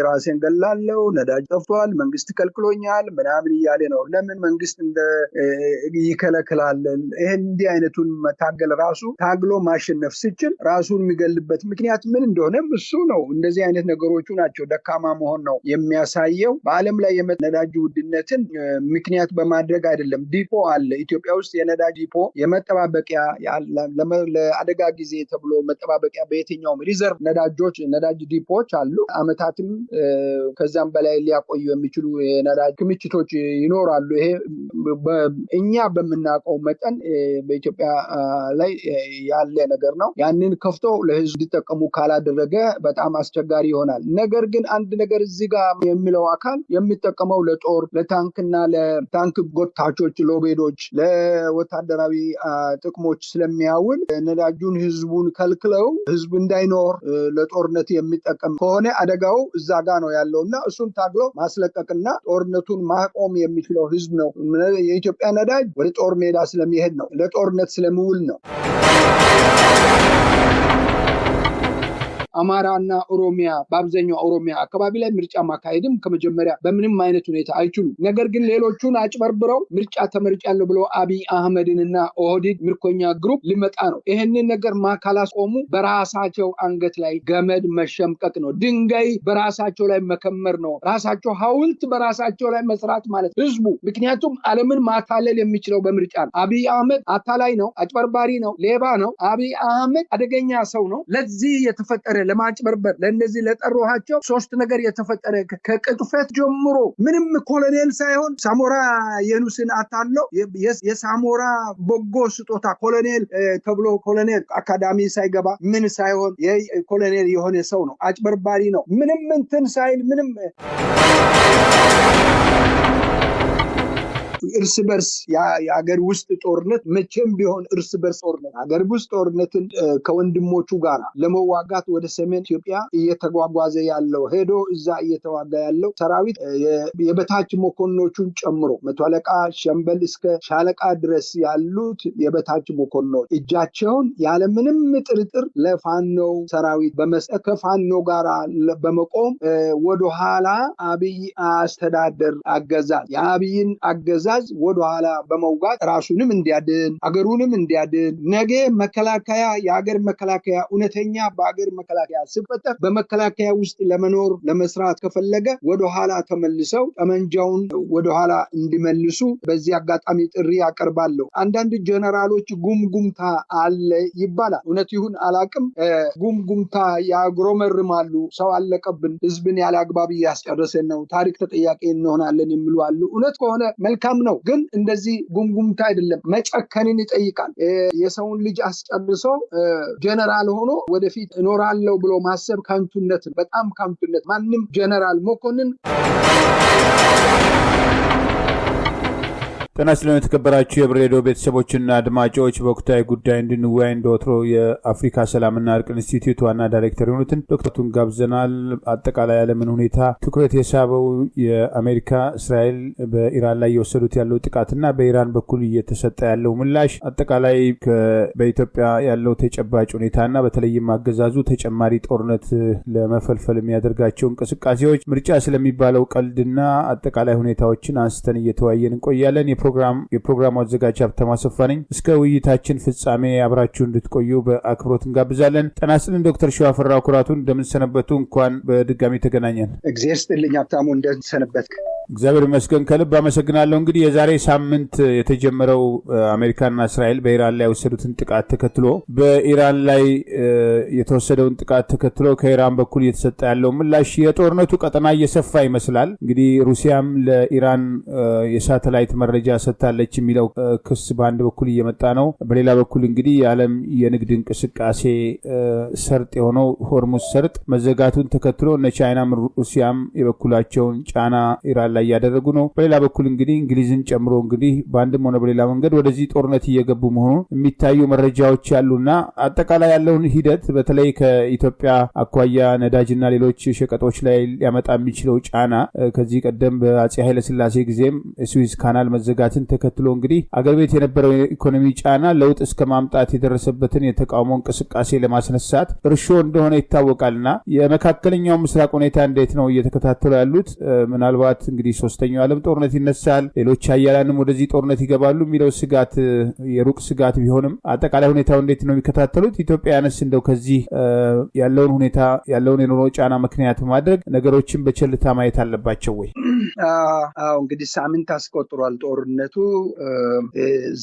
ራሴን ገላለሁ፣ ነዳጅ ጠፍቷል፣ መንግስት ከልክሎኛል ምናምን እያለ ነው። ለምን መንግስት ይከለክላል? ይሄን እንዲህ አይነቱን መታገል ራሱ ታግሎ ማሸነፍ ሲችል ራሱን የሚገልበት ምክንያት ምን እንደሆነም እሱ ነው። እንደዚህ አይነት ነገሮቹ ናቸው ደካማ መሆን ነው የሚያሳየው። በዓለም ላይ የነዳጅ ውድነትን ምክንያት በማድረግ አይደለም። ዲፖ አለ ኢትዮጵያ ውስጥ የነዳጅ ዲፖ የመጠባበቂያ ለአደጋ ጊዜ ተብሎ መጠባበቂያ በየትኛውም ሪዘርቭ ነዳጅ ዲፖዎች አሉ። አመታትም ከዛም በላይ ሊያቆዩ የሚችሉ የነዳጅ ክምችቶች ይኖራሉ። ይሄ እኛ በምናውቀው መጠን በኢትዮጵያ ላይ ያለ ነገር ነው። ያንን ከፍቶ ለህዝብ እንዲጠቀሙ ካላደረገ በጣም አስቸጋሪ ይሆናል። ነገር ግን አንድ ነገር እዚህ ጋር የሚለው አካል የሚጠቀመው ለጦር ለታንክና ለታንክ ጎታቾች ሎቤዶች ለወታደራዊ ጥቅሞች ስለሚያውል ነዳጁን ህዝቡን ከልክለው ህዝብ እንዳይኖር ለጦርነት የሚጠቀም ከሆነ አደጋው እዛ ጋር ነው ያለውና እሱን ታግሎ ማስለቀቅና ጦርነቱን ማቆም የሚችለው ህዝብ ነው። የኢትዮጵያ ነዳጅ ወደ ጦር ሜዳ ስለሚሄድ ነው፣ ለጦርነት ስለሚውል ነው። አማራና ኦሮሚያ በአብዛኛው ኦሮሚያ አካባቢ ላይ ምርጫ ማካሄድም ከመጀመሪያ በምንም አይነት ሁኔታ አይችሉም። ነገር ግን ሌሎቹን አጭበርብረው ምርጫ ተመርጫለሁ ብሎ አብይ አህመድንና ኦህዴድ ምርኮኛ ግሩፕ ሊመጣ ነው። ይህንን ነገር ካላስቆሙ በራሳቸው አንገት ላይ ገመድ መሸምቀቅ ነው። ድንጋይ በራሳቸው ላይ መከመር ነው። ራሳቸው ሐውልት በራሳቸው ላይ መስራት ማለት ህዝቡ። ምክንያቱም ዓለምን ማታለል የሚችለው በምርጫ ነው። አብይ አህመድ አታላይ ነው፣ አጭበርባሪ ነው፣ ሌባ ነው። አብይ አህመድ አደገኛ ሰው ነው። ለዚህ የተፈጠረ ለማጭበርበር ለነዚህ ለጠሩሃቸው ሶስት ነገር የተፈጠረ ከቅጥፈት ጀምሮ ምንም ኮሎኔል ሳይሆን ሳሞራ የኑስን አታለው የሳሞራ በጎ ስጦታ ኮሎኔል ተብሎ ኮሎኔል አካዳሚ ሳይገባ ምን ሳይሆን የኮሎኔል የሆነ ሰው ነው። አጭበርባሪ ነው። ምንም እንትን ሳይል ምንም እርስ በርስ የአገር ውስጥ ጦርነት መቼም ቢሆን እርስ በርስ ጦርነት አገር ውስጥ ጦርነትን ከወንድሞቹ ጋር ለመዋጋት ወደ ሰሜን ኢትዮጵያ እየተጓጓዘ ያለው ሄዶ እዛ እየተዋጋ ያለው ሰራዊት የበታች መኮንኖቹን ጨምሮ መቶ አለቃ ሸምበል እስከ ሻለቃ ድረስ ያሉት የበታች መኮንኖች እጃቸውን ያለምንም ጥርጥር ለፋኖ ሰራዊት በመስጠት ከፋኖ ጋር በመቆም ወደኋላ አብይ አስተዳደር አገዛዝ የአብይን አገዛዝ ወደኋላ በመውጋት ራሱንም እንዲያድን አገሩንም እንዲያድን ነገ መከላከያ የአገር መከላከያ እውነተኛ በአገር መከላከያ ሲፈጠር በመከላከያ ውስጥ ለመኖር ለመስራት ከፈለገ ወደኋላ ተመልሰው ጠመንጃውን ወደኋላ እንዲመልሱ በዚህ አጋጣሚ ጥሪ ያቀርባለሁ። አንዳንድ ጀነራሎች ጉምጉምታ አለ ይባላል። እውነት ይሁን አላቅም። ጉምጉምታ ያግሮመርማሉ። ሰው አለቀብን፣ ህዝብን ያለ አግባብ እያስጨረሰን ነው፣ ታሪክ ተጠያቂ እንሆናለን የሚሉ አሉ። እውነት ከሆነ መልካም ነው። ግን እንደዚህ ጉምጉምታ አይደለም፣ መጨከንን ይጠይቃል። የሰውን ልጅ አስጨርሶ ጀነራል ሆኖ ወደፊት እኖራለሁ ብሎ ማሰብ ከንቱነት፣ በጣም ከንቱነት። ማንም ጀነራል መኮንን ጤና ይስጥልን የተከበራችሁ የህብር ሬዲዮ ቤተሰቦችና አድማጮች፣ በወቅታዊ ጉዳይ እንድንወያይ እንደወትሮ የአፍሪካ ሰላምና እርቅ ኢንስቲትዩት ዋና ዳይሬክተር የሆኑትን ዶክተሩን ጋብዘናል። አጠቃላይ ዓለምን ሁኔታ ትኩረት የሳበው የአሜሪካ እስራኤል በኢራን ላይ የወሰዱት ያለው ጥቃትና በኢራን በኩል እየተሰጠ ያለው ምላሽ፣ አጠቃላይ በኢትዮጵያ ያለው ተጨባጭ ሁኔታና በተለይም አገዛዙ ተጨማሪ ጦርነት ለመፈልፈል የሚያደርጋቸው እንቅስቃሴዎች፣ ምርጫ ስለሚባለው ቀልድና አጠቃላይ ሁኔታዎችን አንስተን እየተወያየን እንቆያለን። የፕሮግራሙ አዘጋጅ ሀብታሙ አሰፋ ነኝ። እስከ ውይይታችን ፍጻሜ አብራችሁ እንድትቆዩ በአክብሮት እንጋብዛለን። ጤና ይስጥልን ዶክተር ሸዋፈራው ኩራቱ፣ እንደምንሰነበቱ? እንኳን በድጋሚ ተገናኘን። እግዚአብሔር ይስጥልኝ ሀብታሙ፣ እንደምንሰነበትክ? እግዚአብሔር ይመስገን፣ ከልብ አመሰግናለሁ። እንግዲህ የዛሬ ሳምንት የተጀመረው አሜሪካና እስራኤል በኢራን ላይ የወሰዱትን ጥቃት ተከትሎ በኢራን ላይ የተወሰደውን ጥቃት ተከትሎ ከኢራን በኩል እየተሰጠ ያለው ምላሽ የጦርነቱ ቀጠና እየሰፋ ይመስላል። እንግዲህ ሩሲያም ለኢራን የሳተላይት መረጃ ሰጥታለች የሚለው ክስ በአንድ በኩል እየመጣ ነው። በሌላ በኩል እንግዲህ የዓለም የንግድ እንቅስቃሴ ሰርጥ የሆነው ሆርሙዝ ሰርጥ መዘጋቱን ተከትሎ እነ ቻይናም ሩሲያም የበኩላቸውን ጫና ኢራን ላይ ያደረጉ ነው። በሌላ በኩል እንግዲህ እንግሊዝን ጨምሮ እንግዲህ በአንድም ሆነ በሌላ መንገድ ወደዚህ ጦርነት እየገቡ መሆኑን የሚታዩ መረጃዎች ያሉና አጠቃላይ ያለውን ሂደት በተለይ ከኢትዮጵያ አኳያ ነዳጅና ሌሎች ሸቀጦች ላይ ሊያመጣ የሚችለው ጫና ከዚህ ቀደም በአጼ ኃይለ ሥላሴ ጊዜም ስዊዝ ካናል መዘጋት መዘጋትን ተከትሎ እንግዲህ አገር ቤት የነበረው የኢኮኖሚ ጫና ለውጥ እስከ ማምጣት የደረሰበትን የተቃውሞ እንቅስቃሴ ለማስነሳት እርሾ እንደሆነ ይታወቃልና የመካከለኛው ምስራቅ ሁኔታ እንዴት ነው እየተከታተሉ ያሉት? ምናልባት እንግዲህ ሶስተኛው ዓለም ጦርነት ይነሳል፣ ሌሎች ሀያላንም ወደዚህ ጦርነት ይገባሉ የሚለው ስጋት የሩቅ ስጋት ቢሆንም አጠቃላይ ሁኔታው እንዴት ነው የሚከታተሉት? ኢትዮጵያውያንስ እንደው ከዚህ ያለውን ሁኔታ ያለውን የኑሮ ጫና ምክንያት በማድረግ ነገሮችን በቸልታ ማየት አለባቸው ወይ? አዎ እንግዲህ ሳምንት አስቆጥሯል ጦርነቱ።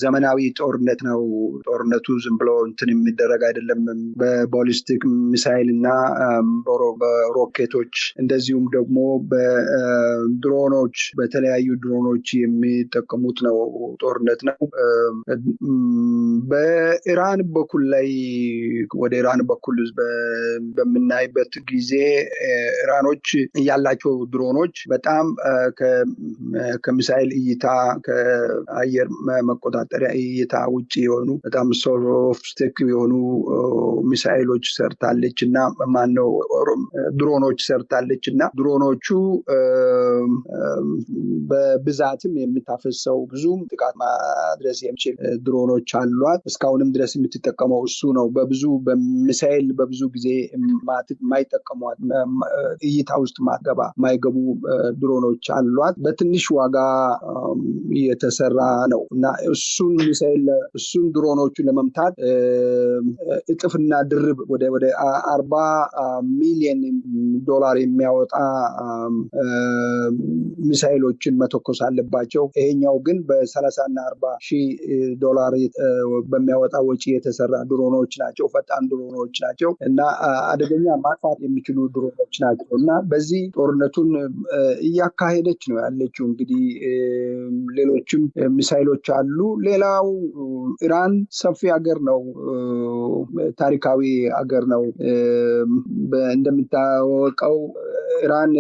ዘመናዊ ጦርነት ነው። ጦርነቱ ዝም ብሎ እንትን የሚደረግ አይደለም። በቦሊስቲክ ሚሳይል እና በሮኬቶች እንደዚሁም ደግሞ በድሮኖች በተለያዩ ድሮኖች የሚጠቀሙት ነው ጦርነት ነው። በኢራን በኩል ላይ ወደ ኢራን በኩል በምናይበት ጊዜ ኢራኖች ያላቸው ድሮኖች በጣም ከሚሳይል እይታ ከአየር መቆጣጠሪያ እይታ ውጭ የሆኑ በጣም ሶፍስቲክ የሆኑ ሚሳይሎች ሰርታለች እና ማነው ድሮኖች ሰርታለች እና ድሮኖቹ በብዛትም የምታፈሰው ብዙም ጥቃት ማድረስ የሚችል ድሮኖች አሏት። እስካሁንም ድረስ የምትጠቀመው እሱ ነው። በሚሳይል በብዙ ጊዜ ማይጠቀሟት እይታ ውስጥ ማይገቡ ድሮኖች አሏት። በትንሽ ዋጋ የተሰራ ነው እና እሱን ድሮኖቹን ለመምታት እጥፍና ድርብ ወደ 40 ሚሊዮን ዶላር የሚያወጣ ሚሳይሎችን መተኮስ አለባቸው። ይሄኛው ግን በ30 እና 40 ሺህ ዶላር በሚያወጣ ወጪ የተሰራ ድሮኖች ናቸው። ፈጣን ድሮኖች ናቸው እና አደገኛ ማጥፋት የሚችሉ ድሮኖች ናቸው እና በዚህ ጦርነቱን እያካሄደች ነው ያለችው። እንግዲህ ሌሎችም ሚሳይሎች አሉ። ሌላው ኢራን ሰፊ ሀገር ነው፣ ታሪካዊ ሀገር ነው። እንደሚታወቀው ኢራን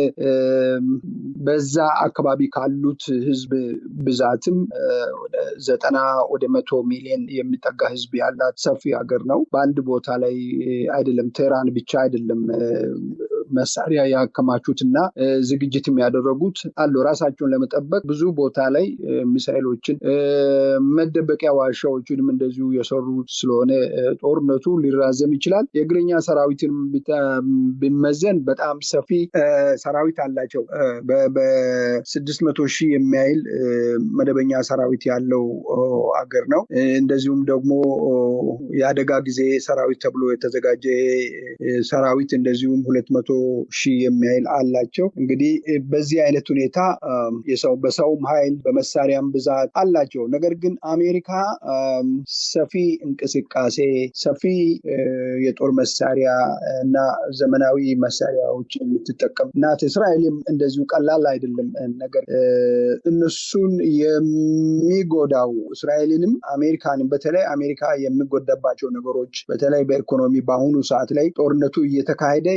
በዛ አካባቢ ካሉት ህዝብ ብዛትም ወደ 100 ሚሊዮን የሚጠጋ ህዝብ ያላት ሰፊ ሀገር ነው። በአንድ ቦታ ላይ አይደለም፣ ቴህራን ብቻ አይደለም መሳሪያ ያከማቹትና ዝግጅትም ያደረጉት አሉ። ራሳቸውን ለመጠበቅ ብዙ ቦታ ላይ ሚሳይሎችን መደበቂያ ዋሻዎችንም እንደዚሁ የሰሩት ስለሆነ ጦርነቱ ሊራዘም ይችላል። የእግረኛ ሰራዊትን ቢመዘን በጣም ሰፊ ሰራዊት አላቸው። በ600 ሺህ የሚያህል መደበኛ ሰራዊት ያለው አገር ነው። እንደዚሁም ደግሞ የአደጋ ጊዜ ሰራዊት ተብሎ የተዘጋጀ ሰራዊት እንደዚሁም 200 ሺህ የሚያህል አላቸው። እንግዲህ በዚህ አይነት ሁኔታ በሰውም ኃይል በመሳሪያም ብዛት አላቸው። ነገር ግን አሜሪካ ሰፊ እንቅስቃሴ ሰፊ የጦር መሳሪያ እና ዘመናዊ መሳሪያዎች የምትጠቀም ናት። እስራኤልም እንደዚሁ ቀላል አይደለም። ነገር እነሱን የሚጎዳው እስራኤልንም አሜሪካንም በተለይ አሜሪካ የሚጎዳባቸው ነገሮች በተለይ በኢኮኖሚ በአሁኑ ሰዓት ላይ ጦርነቱ እየተካሄደ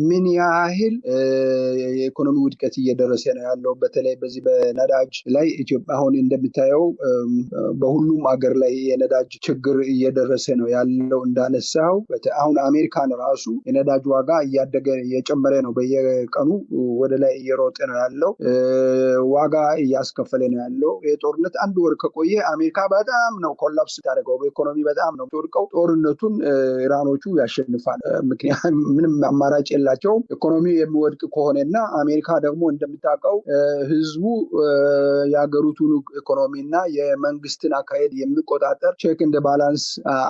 ምን ያህል የኢኮኖሚ ውድቀት እየደረሰ ነው ያለው። በተለይ በዚህ በነዳጅ ላይ ኢትዮጵያ አሁን እንደምታየው በሁሉም ሀገር ላይ የነዳጅ ችግር እየደረሰ ነው ያለው። እንዳነሳው አሁን አሜሪካን ራሱ የነዳጅ ዋጋ እያደገ እየጨመረ ነው። በየቀኑ ወደ ላይ እየሮጠ ነው ያለው። ዋጋ እያስከፈለ ነው ያለው። የጦርነት አንድ ወር ከቆየ አሜሪካ በጣም ነው ኮላፕስ ታደርገው። በኢኮኖሚ በጣም ነው ትወድቀው። ጦርነቱን ኢራኖቹ ያሸንፋል። ምክንያቱም ምንም አማራጭ የላቸውም። ኢኮኖሚ የሚወድቅ ከሆነና አሜሪካ ደግሞ እንደምታውቀው ህዝቡ የሀገሪቱን ኢኮኖሚና የመንግስትን አካሄድ የሚቆጣጠር ቼክ እንደ ባላንስ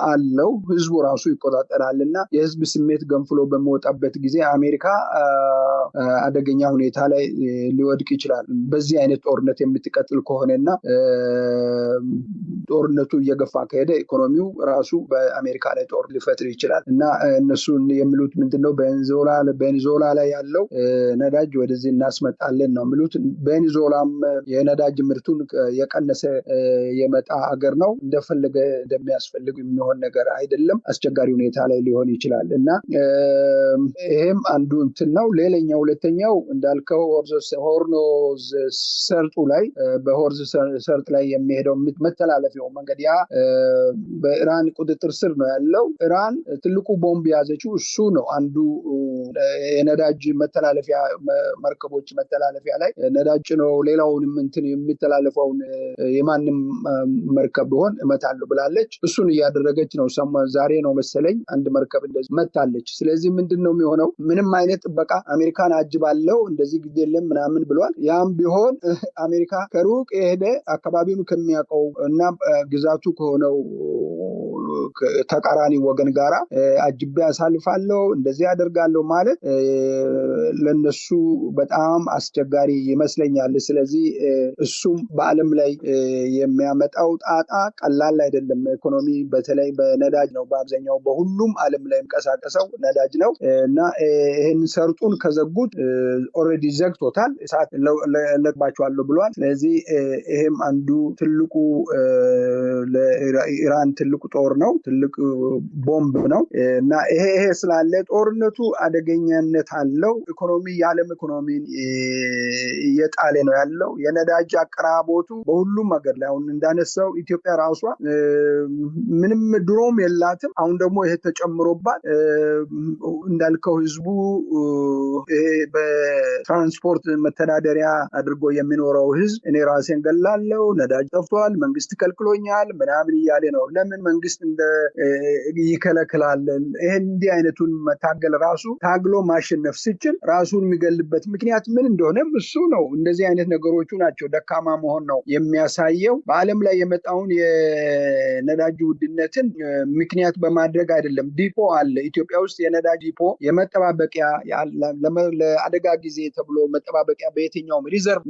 አለው። ህዝቡ ራሱ ይቆጣጠራልና የህዝብ ስሜት ገንፍሎ በሚወጣበት ጊዜ አሜሪካ አደገኛ ሁኔታ ላይ ሊወድቅ ይችላል። በዚህ አይነት ጦርነት የምትቀጥል ከሆነና ጦርነቱ እየገፋ ከሄደ ኢኮኖሚው ራሱ በአሜሪካ ላይ ጦር ሊፈጥር ይችላል እና እነሱ የሚሉት ምንድነው በቬኔዙዌላ ላይ ያለው ነዳጅ ወደዚህ እናስመጣለን ነው የሚሉት። ቬኔዙዌላም የነዳጅ ምርቱን የቀነሰ የመጣ ሀገር ነው። እንደፈለገ እንደሚያስፈልግ የሚሆን ነገር አይደለም። አስቸጋሪ ሁኔታ ላይ ሊሆን ይችላል እና ይሄም አንዱ እንትን ነው። ሌላኛው ሁለተኛው እንዳልከው ሆርሙዝ ሰርጡ ላይ በሆርሙዝ ሰርጥ ላይ የሚሄደው መተላለፊያው መንገድ ያ በኢራን ቁጥጥር ስር ነው ያለው። ኢራን ትልቁ ቦምብ ያዘችው እሱ ነው። አንዱ የነዳጅ መተላለፊያ መርከቦች መተላለፊያ ላይ ነዳጅ ነው ሌላውንም እንትን የሚተላለፈውን የማንም መርከብ ቢሆን እመታለሁ ብላለች። እሱን እያደረገች ነው። ዛሬ ነው መሰለኝ አንድ መርከብ እንደዚህ መታለች። ስለዚህ ምንድነው የሚሆነው? ምንም አይነት ጥበቃ አሜሪካን አጅባለው እንደዚህ ግድ የለም ምናምን ብሏል። ያም ቢሆን አሜሪካ ከሩቅ የሄደ አካባቢውን ከሚያውቀው እና ግዛቱ ከሆነው ተቃራኒ ወገን ጋራ አጅቤ አሳልፋለሁ እንደዚህ አደርጋለሁ ማለት ለነሱ በጣም አስቸጋሪ ይመስለኛል። ስለዚህ እሱም በዓለም ላይ የሚያመጣው ጣጣ ቀላል አይደለም። ኢኮኖሚ በተለይ በነዳጅ ነው በአብዛኛው በሁሉም ዓለም ላይ የሚንቀሳቀሰው ነዳጅ ነው እና ይሄን ሰርጡን ከዘጉት ኦልሬዲ ዘግቶታል፣ እሳት ለቅባቸዋለሁ ብሏል። ስለዚህ ይሄም አንዱ ትልቁ ለኢራን ትልቁ ጦር ነው፣ ትልቅ ቦምብ ነው እና ይሄ ስላለ ጦርነቱ አደገኛነት አለው። ኢኮኖሚ የዓለም ኢኮኖሚን እየጣለ ነው ያለው። የነዳጅ አቅራቦቱ በሁሉም ሀገር ላይ አሁን እንዳነሳው ኢትዮጵያ ራሷ ምንም ድሮም የላትም። አሁን ደግሞ ይሄ ተጨምሮባት እንዳልከው ህዝቡ ይሄ በትራንስፖርት መተዳደሪያ አድርጎ የሚኖረው ህዝብ እኔ ራሴን ገላለሁ፣ ነዳጅ ጠፍቷል፣ መንግስት ከልክሎኛል ምናምን እያለ ነው። ለምን መንግስት እንደ ይከለክላለን? ይሄን እንዲህ አይነቱን መታገል ራሱ ታግሎ ማሸነፍ ሲችል ራሱን የሚገልበት ምክንያት ምን እንደሆነም እሱ ነው። እንደዚህ አይነት ነገሮቹ ናቸው ደካማ መሆን ነው የሚያሳየው። በዓለም ላይ የመጣውን የነዳጅ ውድነትን ምክንያት በማድረግ አይደለም። ዲፖ አለ ኢትዮጵያ ውስጥ የነዳጅ ዲፖ የመጠባበቂያ ለአደጋ ጊዜ ተብሎ መጠባበቂያ በየትኛውም ሪዘርቭ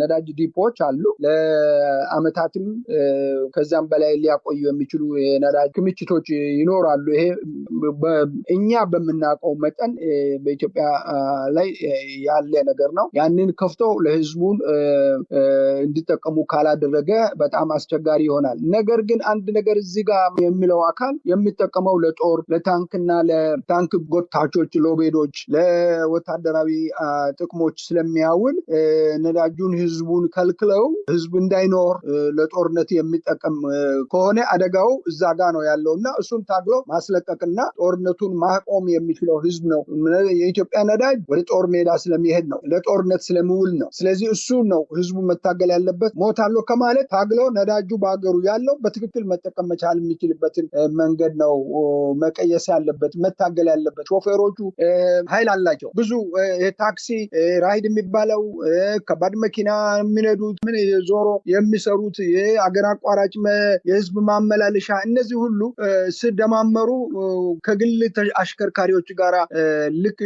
ነዳጅ ዲፖዎች አሉ። ለአመታትም ከዛም በላይ ሊያቆዩ የሚችሉ የነዳጅ ክምችቶች ይኖራሉ። ይሄ እኛ በምናውቀው መጠን በኢትዮጵያ ላይ ያለ ነገር ነው። ያንን ከፍተው ለህዝቡን እንዲጠቀሙ ካላደረገ በጣም አስቸጋሪ ይሆናል። ነገር ግን አንድ ነገር እዚህ ጋር የሚለው አካል የሚጠቀመው ለጦር ለታንክና ለታንክ ጎታቾች ሎቤዶች ለወታደራዊ ጥቅሞች ስለሚያውል ነዳጁን ህዝቡን ከልክለው ህዝብ እንዳይኖር ለጦርነት የሚጠቀም ከሆነ አደጋው እዛ ጋር ነው ያለውና እሱን ታግሎ ማስለቀቅና ጦርነቱን ማቆም የሚችለው ህዝብ ነው። የኢትዮጵያ ነዳጅ ወደ ጦር ሜዳ ስለሚሄድ ነው፣ ለጦርነት ስለሚውል ነው። ስለዚህ እሱ ነው ህዝቡ መታገል ያለበት። ሞታለሁ ከማለት ታግሎ ነዳጁ በሀገሩ ያለው በትክክል መጠቀም መቻል የሚችልበትን መንገድ ነው መቀየስ ያለበት፣ መታገል ያለበት። ሾፌሮቹ ኃይል አላቸው ብዙ ታክሲ ራይድ የሚባለው ከባድ መኪና የሚነዱት ምን ዞሮ የሚሰሩት የአገር አቋራጭ የህዝብ ማመላለሻ እነዚህ ሁሉ ስደማመሩ ከግል አሽከርካሪዎች ጋር ልክ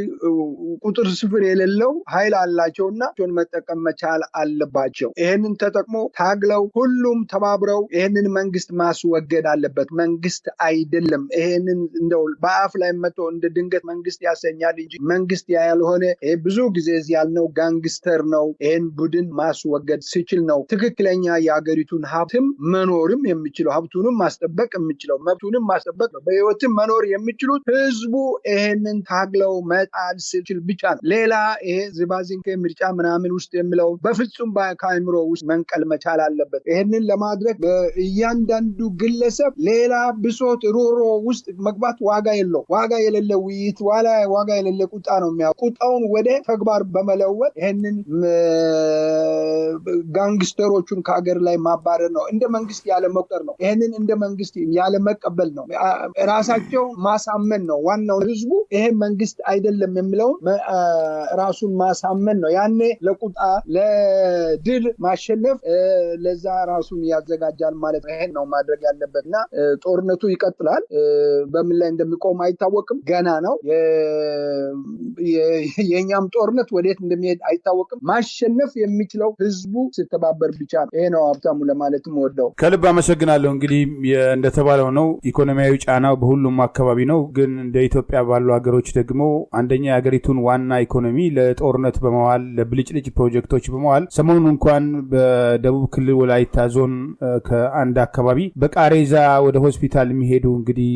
ቁጥር ስፍር የሌለው ኃይል አላቸውና መጠቀም መቻል አለባቸው። ይሄንን ተጠቅሞ ታግለው ሁሉም ተባብረው ይሄንን መንግስት ማስወገድ አለበት። መንግስት አይደለም ይሄንን እንደው በአፍ ላይ መጥቶ እንደ ድንገት መንግስት ያሰኛል እንጂ መንግስት ያልሆነ ብዙ ጊዜ ያልነው ጋንግስተር ነው። ይሄን ቡድን ማስወገድ ሲችል ነው ትክክለኛ የሀገሪቱን ሀብትም መኖርም የሚችለው ሀብቱንም ማስጠበቅ የሚችለው መብቱንም ማስጠበቅ ነው። በህይወትም መኖር የሚችሉት ህዝቡ ይሄንን ታግለው መጣል ሲችል ብቻ ነው። ሌላ ይሄ ዝባዚንከ ምርጫ ምናምን ውስጥ የሚለው በፍጹም ከአእምሮ ውስጥ መንቀል መቻል አለበት። ይሄንን ለማድረግ እያንዳንዱ ግለሰብ ሌላ ብሶት ሮሮ ውስጥ መግባት ዋጋ የለው። ዋጋ የሌለ ውይይት ዋጋ የሌለ ቁጣ ነው ቁጣውን ወደ ተግባር በመለወጥ ይሄንን ጋንግስተሮቹን ከሀገር ላይ ማባረር ነው። እንደ መንግስት ያለ መቁጠር ነው። ይሄንን እንደ መንግስት ያለ መቀበል ነው። ራሳቸው ማሳመን ነው ዋናው። ህዝቡ ይሄ መንግስት አይደለም የሚለውን ራሱን ማሳመን ነው። ያኔ ለቁጣ ለድል ማሸነፍ ለዛ ራሱን ያዘጋጃል ማለት ነው። ይሄን ነው ማድረግ ያለበትና ጦርነቱ ይቀጥላል። በምን ላይ እንደሚቆም አይታወቅም፣ ገና ነው። የኛም ጦርነት ወዴት እንደሚሄድ አይታወቅም። ማሸነፍ የሚችለው ህዝቡ ሲተባበር ብቻ ነው። ይሄ ነው ሀብታሙ ለማለትም ወደው ከልብ አመሰግናለሁ። እንግዲህ እንደተባለው ነው ኢኮኖሚያዊ ጫናው በሁሉም አካባቢ ነው። ግን እንደ ኢትዮጵያ ባሉ ሀገሮች ደግሞ አንደኛ የሀገሪቱን ዋና ኢኮኖሚ ለጦርነት በመዋል ለብልጭልጭ ፕሮጀክቶች በመዋል ሰሞኑን እንኳን በደቡብ ክልል ወላይታ ዞን ከአንድ አካባቢ በቃሬዛ ወደ ሆስፒታል የሚሄዱ እንግዲህ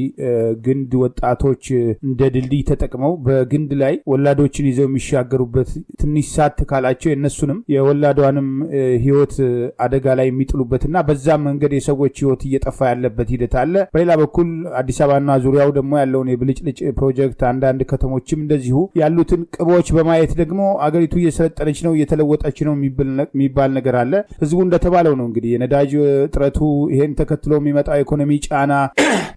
ግንድ ወጣቶች እንደ ድልድይ ተጠቅመው በግንድ ላይ ወላዶችን ይዘው የሚሻገሩበት ትንሽ ሳት ካላቸው የነሱንም የወላዷንም ህይወት አደጋ ላይ የሚጥሉበትና በዛ መንገድ የሰዎች ህይወት እየጠፋ ያለበት ሂደት አለ። አለ። በሌላ በኩል አዲስ አበባና ዙሪያው ደግሞ ያለውን የብልጭልጭ ፕሮጀክት አንዳንድ ከተሞችም እንደዚሁ ያሉትን ቅቦች በማየት ደግሞ አገሪቱ እየሰለጠነች ነው እየተለወጠች ነው የሚባል ነገር አለ። ህዝቡ እንደተባለው ነው እንግዲህ የነዳጅ እጥረቱ ይሄን ተከትሎ የሚመጣው ኢኮኖሚ ጫና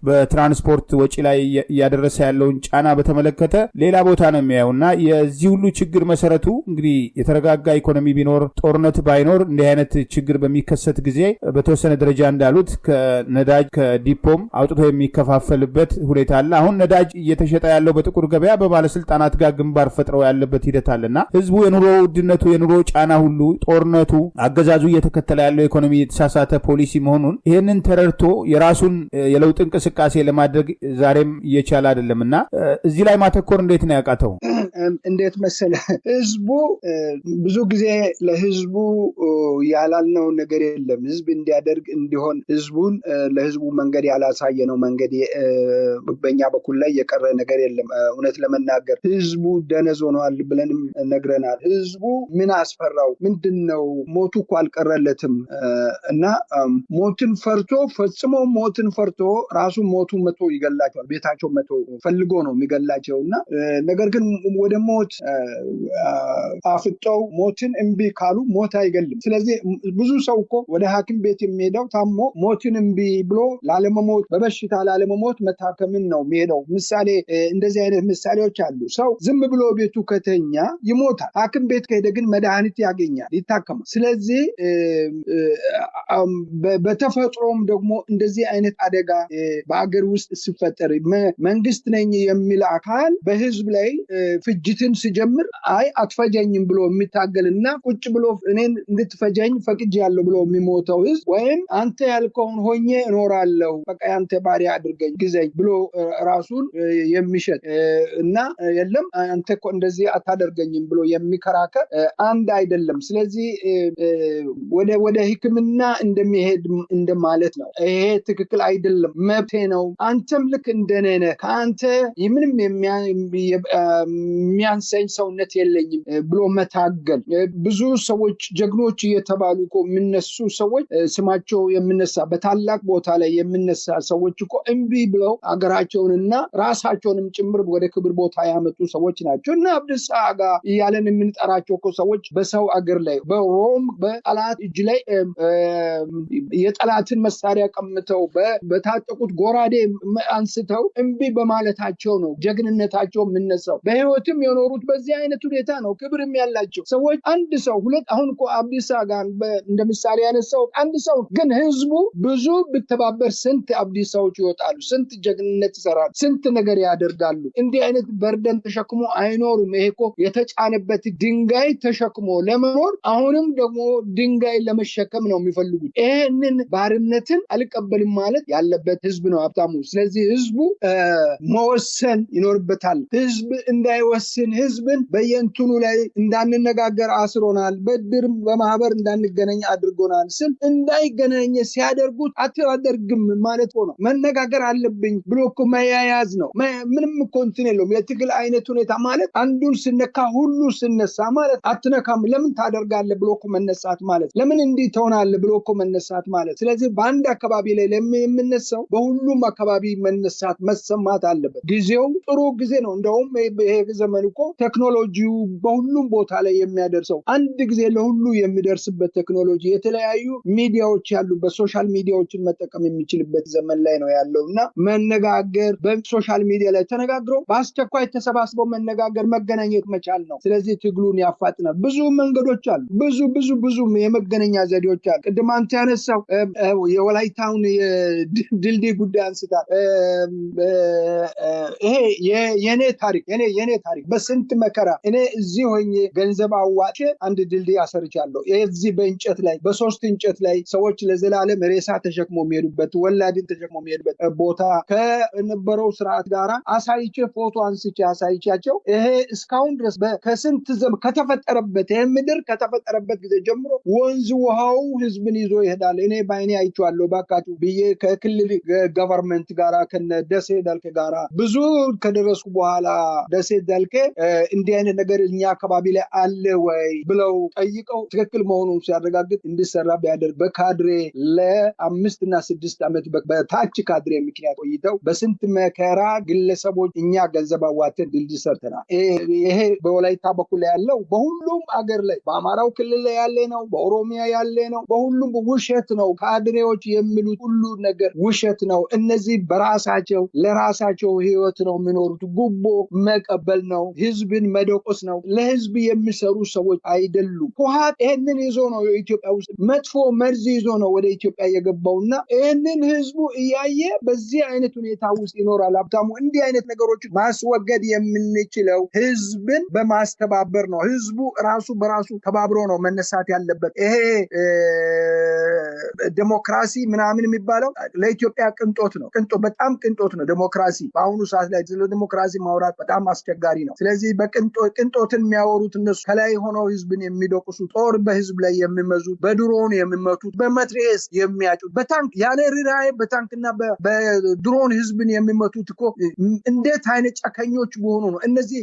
በትራንስፖርት ወጪ ላይ እያደረሰ ያለውን ጫና በተመለከተ ሌላ ቦታ ነው የሚያየውና የዚህ ሁሉ ችግር መሰረቱ እንግዲህ የተረጋጋ ኢኮኖሚ ቢኖር ጦርነት ባይኖር እንዲህ አይነት ችግር በሚከሰት ጊዜ በተወሰነ ደረጃ እንዳሉት ከነዳጅ ከዲፖም አውጥቶ የሚከፋፈልበት ሁኔታ አለ። አሁን ነዳጅ እየተሸጠ ያለው በጥቁር ገበያ በባለስልጣናት ጋር ግንባር ፈጥረው ያለበት ሂደት አለና ህዝቡ የኑሮ ውድነቱ የኑሮ ጫና ሁሉ ጦርነቱ አገዛዙ እየተከተለ ያለው ኢኮኖሚ የተሳሳተ ፖሊሲ መሆኑን ይህንን ተረድቶ የራሱን የለውጥ እንቅስቃሴ ለማድረግ ዛሬም እየቻለ አይደለምና እዚህ ላይ ማተኮር እንዴት ነው ያቃተው? እንዴት መሰለ ህዝቡ ብዙ ጊዜ ለህዝቡ ያላልነው ነገር የለም። ህዝብ እንዲያደርግ እንዲሆን ህዝቡን ለህዝቡ መንገድ ያላሳየነው መንገድ በእኛ በኩል ላይ የቀረ ነገር የለም። እውነት ለመናገር ህዝቡ ደነዝ ሆኗል ብለንም ነግረናል። ህዝቡ ምን አስፈራው? ምንድነው? ሞቱ እኮ አልቀረለትም እና ሞትን ፈርቶ ፈጽሞ ሞትን ፈርቶ ራሱ ሞቱ መቶ ይገላቸዋል። ቤታቸው መቶ ፈልጎ ነው የሚገላቸው እና ነገር ግን ወደ ሞት አፍጠው ሞትን እምቢ ካሉ ሞት አይገልም። ስለዚህ ብዙ ሰው እኮ ወደ ሐኪም ቤት የሚሄደው ታሞ ሞትን እምቢ ብሎ ላለመሞት በበሽታ ላለመሞት መታከምን ነው የሚሄደው። ምሳሌ እንደዚህ አይነት ምሳሌዎች አሉ። ሰው ዝም ብሎ ቤቱ ከተኛ ይሞታል። ሐኪም ቤት ከሄደ ግን መድኃኒት ያገኛል፣ ይታከማል። ስለዚህ በተፈጥሮም ደግሞ እንደዚህ አይነት አደጋ በአገር ውስጥ ሲፈጠር መንግስት ነኝ የሚል አካል በህዝብ ላይ ፍጅትን ሲጀምር አይ አትፈጀኝም ብሎ የሚታገልና ቁጭ ብሎ እኔን እንድትፈጀኝ ፈቅጃለሁ ብሎ የሚሞተው ህዝብ ወይም አንተ ያልከውን ሆኜ እኖራለሁ በቃ ያንተ ባሪያ አድርገኝ ግዘኝ ብሎ ራሱን የሚሸጥ እና የለም አንተ እኮ እንደዚህ አታደርገኝም ብሎ የሚከራከር አንድ አይደለም። ስለዚህ ወደ ሕክምና እንደሚሄድ እንደማለት ነው። ይሄ ትክክል አይደለም፣ መብቴ ነው፣ አንተም ልክ እንደኔ ነህ፣ ከአንተ ምንም የሚያንሰኝ ሰውነት የለኝም ብሎ መታገል። ብዙ ሰዎች ጀግኖች እየተባሉ እኮ የሚነሱ ሰዎች ስማቸው የሚነሳ በታላቅ ቦታ ላይ የሚነሳ ሰዎች እኮ እምቢ ብለው አገራቸውንና ራሳቸውንም ጭምር ወደ ክብር ቦታ ያመጡ ሰዎች ናቸው። እና አብዲሳ አጋ እያለን የምንጠራቸው እኮ ሰዎች በሰው አገር ላይ በሮም በጠላት እጅ ላይ የጠላትን መሳሪያ ቀምተው በታጠቁት ጎራዴ አንስተው እምቢ በማለታቸው ነው ጀግንነታቸው የምነሳው። በህይወትም የኖሩት በዚህ አይነት ሁኔታ ነው። ክብርም ያላቸው ሰዎች አንድ ሰው ሁለት አሁን እኮ አብዲሳ ጋር እንደ ምሳሌ ያነሳው አንድ ሰው ግን ህዝቡ ብዙ ብተባበር ስንት አብዲሳዎች ይወጣሉ፣ ስንት ጀግንነት ይሰራሉ፣ ስንት ነገር ያደርጋሉ። እንዲህ አይነት በርደን ተሸክሞ አይኖሩም። ይሄ እኮ የተጫነበት ድንጋይ ተሸክሞ ለመኖር አሁንም ደግሞ ድንጋይ ለመሸከም ነው የሚፈልጉት። ይሄንን ባርነትን አልቀበልም ማለት ያለበት ህዝብ ነው ሀብታሙ። ስለዚህ ህዝቡ መወሰን ይኖርበታል። ህዝብ እንዳይወስን ህዝብን በየንቱኑ ላይ እንዳንነጋገር አስሮናል፣ በድርም በማህበር እንዳንገናኝ አድርጎናል ስል እንዳይገናኝ ሲያደርጉት አትደርግም ማለት ነው። መነጋገር አለብኝ ብሎ እኮ መያያዝ ነው። ምንም እኮ እንትን የለውም። የትግል አይነት ሁኔታ ማለት አንዱን ስነካ ሁሉ ስነሳ ማለት አትነካም ለምን ታደርጋለህ ብሎ እኮ መነሳት ማለት፣ ለምን እንዲህ ትሆናለህ ብሎ እኮ መነሳት ማለት። ስለዚህ በአንድ አካባቢ ላይ የምነሳው በሁሉም አካባቢ መነሳት መሰማት አለበት። ጊዜው ጥሩ ጊዜ ነው። እንደውም ይሄ ዘመን እኮ ቴክኖሎጂው በሁሉም ቦታ ላይ የሚያደርሰው አንድ ጊዜ ለሁሉ የሚደርስበት ቴክኖሎጂ የተለያዩ ሚዲያዎች ያሉበት ሶሻል ሚዲያዎችን መጠቀም የሚችልበት ዘመን ላይ ነው ያለው እና መነጋገር በሶሻል ሚዲያ ላይ ተነጋግረው በአስቸኳይ ተሰባስበው መነጋገር መገናኘት መቻል ነው። ስለዚህ ትግሉን ያፋጥናል። ብዙ መንገዶች አሉ፣ ብዙ የመገናኛ ዘዴዎች አሉ። ቅድም አንተ ያነሳው የወላይታውን የድልድይ ጉዳይ አንስታል። ይሄ የኔ ታሪክ በስንት መከራ እኔ እዚህ ሆኜ ገንዘብ አዋጭ አንድ ድልድይ አሰርቻለሁ። እዚህ በእንጨት ላይ በሶስት እንጨት ላይ ሰዎች ለዘላለም ሬሳ ተሸክሞ የሚሄዱበት ወላድን ተሸክሞ የሚሄዱበት ቦታ ከነበረው ስርዓት ጋር አሳይቼ ፎቶ አንስቼ አሳይቻቸው ይሄ እስካሁን ድረስ ከስንት ዘመን ከተፈጠረበት ይሄ ምድር ከተፈጠረበት ጊዜ ጀምሮ ወንዝ ውሃው ህዝብን ይዞ ይሄዳል። እኔ ባይኔ አይቼዋለሁ ባካችሁ ብዬ ከክልል ገቨርንመንት ጋራ ከነ ደሴ ዳልክ ጋራ ብዙ ከደረሱ በኋላ ደሴ ዳልክ ልኬ እንዲህ አይነት ነገር እኛ አካባቢ ላይ አለ ወይ ብለው ጠይቀው ትክክል መሆኑን ሲያረጋግጥ እንዲሰራ ቢያደርግ በካድሬ ለ5 እና 6 ዓመት በታች ካድሬ ምክንያት ቆይተው በስንት መከራ ግለሰቦች እኛ ገንዘብ አዋተን ድልድይ ሰርተናል። ይሄ በወላይታ በኩል ያለው በሁሉም አገር ላይ በአማራው ክልል ላይ ያለ ነው፣ በኦሮሚያ ያለ ነው፣ በሁሉም ውሸት ነው። ካድሬዎች የሚሉት ሁሉ ነገር ውሸት ነው። እነዚህ በራሳቸው ለራሳቸው ህይወት ነው የሚኖሩት። ጉቦ መቀበል ነው፣ ህዝብን መደቆስ ነው። ለህዝብ የሚሰሩ ሰዎች አይደሉም። ህወሓት ይህንን ይዞ ነው የኢትዮጵያ ውስጥ መጥፎ መርዝ ይዞ ነው ወደ ኢትዮጵያ የገባውና ይህንን ህዝቡ እያየ በዚህ አይነት ሁኔታ ውስጥ ይኖራል። ሀብታሙ፣ እንዲህ አይነት ነገሮች ማስወገድ የምንችለው ህዝብን በማስተባበር ነው። ህዝቡ ራሱ በራሱ ተባብሮ ነው መነሳት ያለበት። ይሄ ዴሞክራሲ ምናምን የሚባለው ለኢትዮጵያ ቅንጦት ነው። በጣም ቅንጦት ነው ዴሞክራሲ። በአሁኑ ሰዓት ላይ ስለ ዴሞክራሲ ማውራት በጣም አስቸጋሪ ነው። ስለዚህ ቅንጦትን የሚያወሩት እነሱ ከላይ ሆነው ህዝብን የሚደቁሱ፣ ጦር በህዝብ ላይ የሚመዙት፣ በድሮን የሚመቱት፣ በመትሬስ የሚያጩት፣ በታንክ ያለ ርህራሄ በታንክና በድሮን ህዝብን የሚመቱት እኮ እንዴት አይነት ጨከኞች በሆኑ ነው። እነዚህ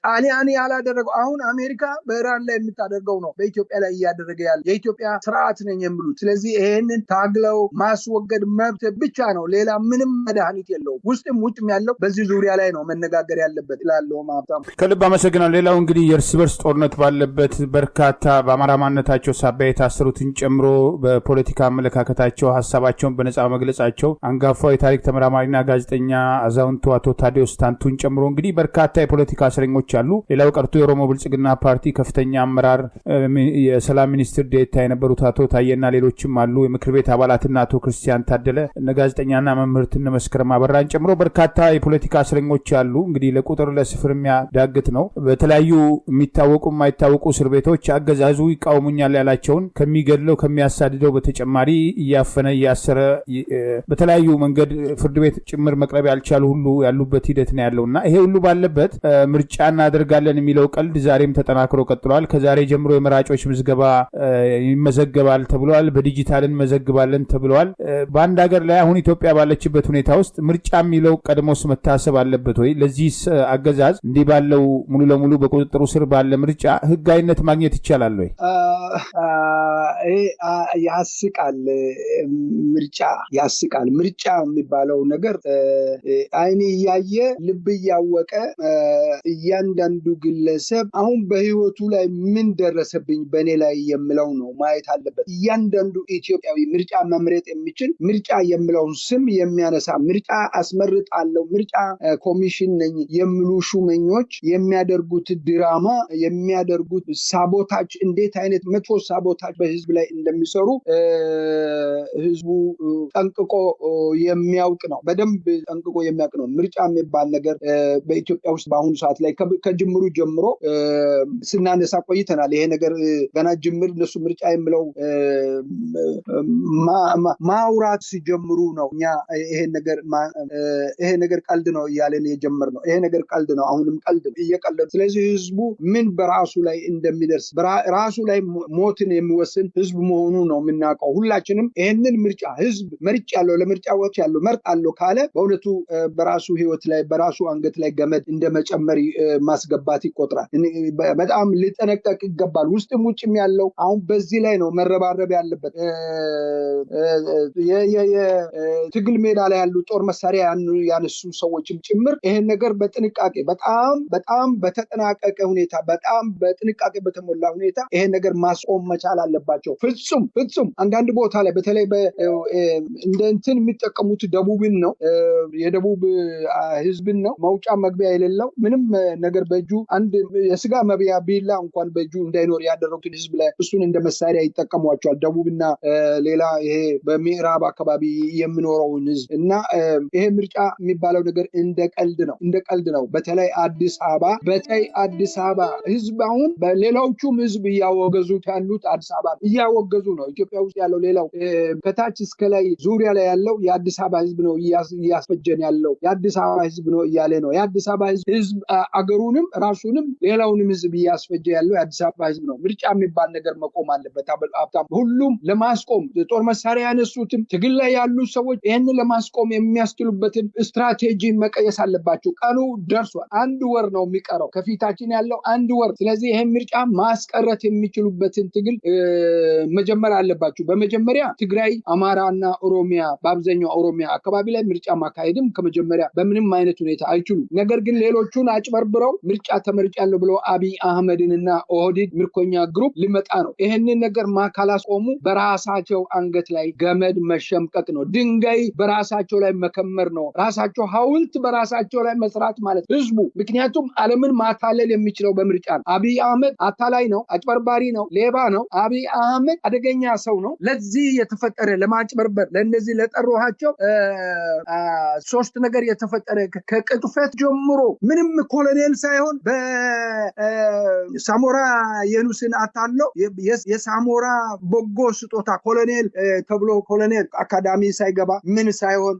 ጣሊያን ያላደረገው አሁን አሜሪካ በኢራን ላይ የምታደርገው ነው በኢትዮጵያ ላይ እያደረገ ያለ የኢትዮጵያ ስርዓት ነኝ የሚሉት። ስለዚህ ይሄንን ታግለው ማስወገድ መብት ብቻ ነው። ሌላ ምንም መድኃኒት የለውም። ውስጥም ውጭም ያለው በዚህ ዙሪያ ላይ ነው መነጋገር ያለበት እላለሁ። ሀብታሙ፣ ከልብ አመሰግናለሁ። ሌላው እንግዲህ የእርስ በርስ ጦርነት ባለበት በርካታ በአማራ ማንነታቸው ሳቢያ የታሰሩትን ጨምሮ በፖለቲካ አመለካከታቸው ሀሳባቸውን በነጻ መግለጻቸው አንጋፋው የታሪክ ተመራማሪና ጋዜጠኛ አዛውንቱ አቶ ታዲዮስ ታንቱን ጨምሮ እንግዲህ በርካታ የፖለቲካ እስረኞች አሉ። ሌላው ቀርቶ የኦሮሞ ብልጽግና ፓርቲ ከፍተኛ አመራር የሰላም ሚኒስትር ዴኤታ የነበሩት አቶ ታዬና ሌሎችም አሉ። የምክር ቤት አባላትና አቶ ክርስቲያን ታደለ፣ ጋዜጠኛና መምህርት መስከረም አበራን ጨምሮ በርካታ የፖለቲካ እስረኞች አሉ። እንግዲህ ለቁጥር ለስፍር የሚያዳግት ነው። በተለያዩ የሚታወቁ የማይታወቁ እስር ቤቶች አገዛዙ ይቃወሙኛል ያላቸውን ከሚገድለው ከሚያሳድደው በተጨማሪ እያፈነ እያሰረ በተለያዩ መንገድ ፍርድ ቤት ጭምር መቅረብ ያልቻሉ ሁሉ ያሉበት ሂደት ነው ያለውና ይሄ ሁሉ ባለበት ምርጫ እናደርጋለን የሚለው ቀልድ ዛሬም ተጠናክሮ ቀጥሏል። ከዛሬ ጀምሮ የመራጮች ምዝገባ ይመዘገባል ተብሏል። በዲጂታል እንመዘግባለን ተብሏል። በአንድ ሀገር ላይ አሁን ኢትዮጵያ ባለችበት ሁኔታ ውስጥ ምርጫ የሚለው ቀድሞስ መታሰብ አለበት ወይ? ለዚህ አገዛዝ እንዲህ ባለው ሙሉ ለሙሉ በቁጥጥሩ ስር ባለ ምርጫ ህጋዊነት ማግኘት ይቻላል ወይ? ያስቃል። ምርጫ ያስቃል። ምርጫ የሚባለው ነገር አይን እያየ ልብ እያወቀ እያንዳንዱ ግለሰብ አሁን በህይወቱ ላይ ምን ደረሰብኝ በእኔ ላይ የሚለው ነው ማየት አለበት። እያንዳንዱ ኢትዮጵያዊ ምርጫ መምረጥ የሚችል ምርጫ የሚለውን ስም የሚያነሳ ምርጫ አስመርጣለሁ ምርጫ ኮሚሽን ነኝ የሚሉ ሹመኞች የሚያደርጉት ድራማ የሚያደርጉት ሳቦታጅ እንዴት አይነት መጥፎ ሳቦታጅ በህዝብ ላይ እንደሚሰሩ ህዝቡ ጠንቅቆ የሚያውቅ ነው። በደንብ ጠንቅቆ የሚያውቅ ነው። ምርጫ የሚባል ነገር በኢትዮጵያ ውስጥ በአሁኑ ሰዓት ላይ ከጅምሩ ጀምሮ ስናነሳ ቆይተናል። ይሄ ነገር ገና ጅምር እነሱ ምርጫ የሚለው ማውራት ሲጀምሩ ነው እኛ ይሄ ነገር ቀልድ ነው እያለን የጀመርነው። ይሄ ነገር ቀልድ ነው፣ አሁንም ቀልድ ነው፣ እየቀለዱ። ስለዚህ ህዝቡ ምን በራሱ ላይ እንደሚደርስ ራሱ ላይ ሞትን የሚወስን ህዝብ መሆኑ ነው የምናውቀው ሁላችንም። ይሄንን ምርጫ ህዝብ መርጫ ያለው ለምርጫ ወጥ ያለው መርጣለሁ ካለ በእውነቱ በራሱ ህይወት ላይ በራሱ አንገት ላይ ገመድ እንደመጨመር ማስገባት ይቆጥራል። በጣም ሊጠነቀቅ ይገባል። ውስጥም ውጭም ያለው አሁን በዚህ ላይ ነው መረባረብ ያለበት። የትግል ሜዳ ላይ ያሉ ጦር መሳሪያ ያነሱ ሰዎችም ጭምር ይሄን ነገር በጥንቃቄ በጣም በተጠናቀቀ ሁኔታ በጣም በጥንቃቄ በተሞላ ሁኔታ ይሄን ነገር ማስቆም መቻል አለባቸው። ፍጹም አንዳንድ ቦታ ላይ በተለይ እንደ እንትን የሚጠቀሙት ደቡብን ነው፣ የደቡብ ህዝብን ነው። መውጫ መግቢያ የሌለው ምንም ነገር በእጁ አንድ የስጋ መብያ ቢላ እንኳን በእጁ እንዳይኖር ያደረጉትን ህዝብ ላይ እሱን እንደ መሳሪያ ይጠቀሟቸዋል። ደቡብና ሌላ ይሄ በምዕራብ አካባቢ የሚኖረውን ህዝብ እና ይሄ ምርጫ የሚባለው ነገር እንደ ቀልድ ነው። በተለይ አዲስ አበባ ህዝብ አሁን በሌላዎቹም ህዝብ እያወገዙት ያሉት አዲስ አበባ እያወገዙ ነው። ኢትዮጵያ ውስጥ ያለው ሌላው ከታች እስከ ላይ ዙሪያ ላይ ያለው የአዲስ አበባ ህዝብ ነው እያስፈጀን ያለው የአዲስ አበባ ህዝብ ነው እያለ ነው። የአዲስ አበባ ህዝብ አገሩንም ራሱንም ሌላውንም ህዝብ እያስፈጀ ያለው የአዲስ አበባ ህዝብ ነው። ምርጫ የሚባል ነገር መቆም አለበት። ሁሉም ለማስቆም ጦር መሳሪያ ያነሱትም ትግል ላይ ያሉ ሰዎች ይህንን ለማስቆም የሚያስችሉበትን ስትራቴጂ መቀየስ አለባቸው። ቀኑ ደርሷል። አንድ ወር ነው የሚቀረው ከፊታችን ያለው 1 ወር። ስለዚህ ይሄን ምርጫ ማስቀረት የሚችሉበትን ትግል መጀመር አለባችሁ። በመጀመሪያ ትግራይ፣ አማራና ኦሮሚያ በአብዛኛው ኦሮሚያ አካባቢ ላይ ምርጫ ማካሄድም ከመጀመሪያ በምንም አይነት ሁኔታ አይችሉም። ነገር ግን ሌሎቹን አጭበርብረው ምርጫ ተመርጫለሁ ብሎ አብይ አህመድንና ኦህዴድ ምርኮኛ ግሩፕ ሊመጣ ነው። ይሄንን ነገር ካላስቆሙ በራሳቸው አንገት ላይ ገመድ መሸምቀቅ ነው። ድንጋይ በራሳቸው ላይ መከመር ነው። ራሳቸው ሐውልት በራሳቸው ላይ መስራት ማለት ህዝቡ። ምክንያቱም ዓለምን ማታለል የሚችለው በምርጫ ነው። አብይ አህመድ አታላይ ነው፣ አጭበርባሪ ነው፣ ሌባ ነው። አብይ አህመድ አደገኛ ሰው ነው። ለዚህ የተፈጠረ ለማጭበርበር ለነዚህ ለጠሩሃቸው 3 ነገር የተፈጠረ ከቅጥፈት ጀምሮ ምንም ኮሎኔል ሳይሆን በሳሞራ የኑስን አታለው የሳሞራ በጎ ስጦታ ኮሎኔል ተብሎ ኮሎኔል አካዳሚ ሳይገባ ምን ሳይሆን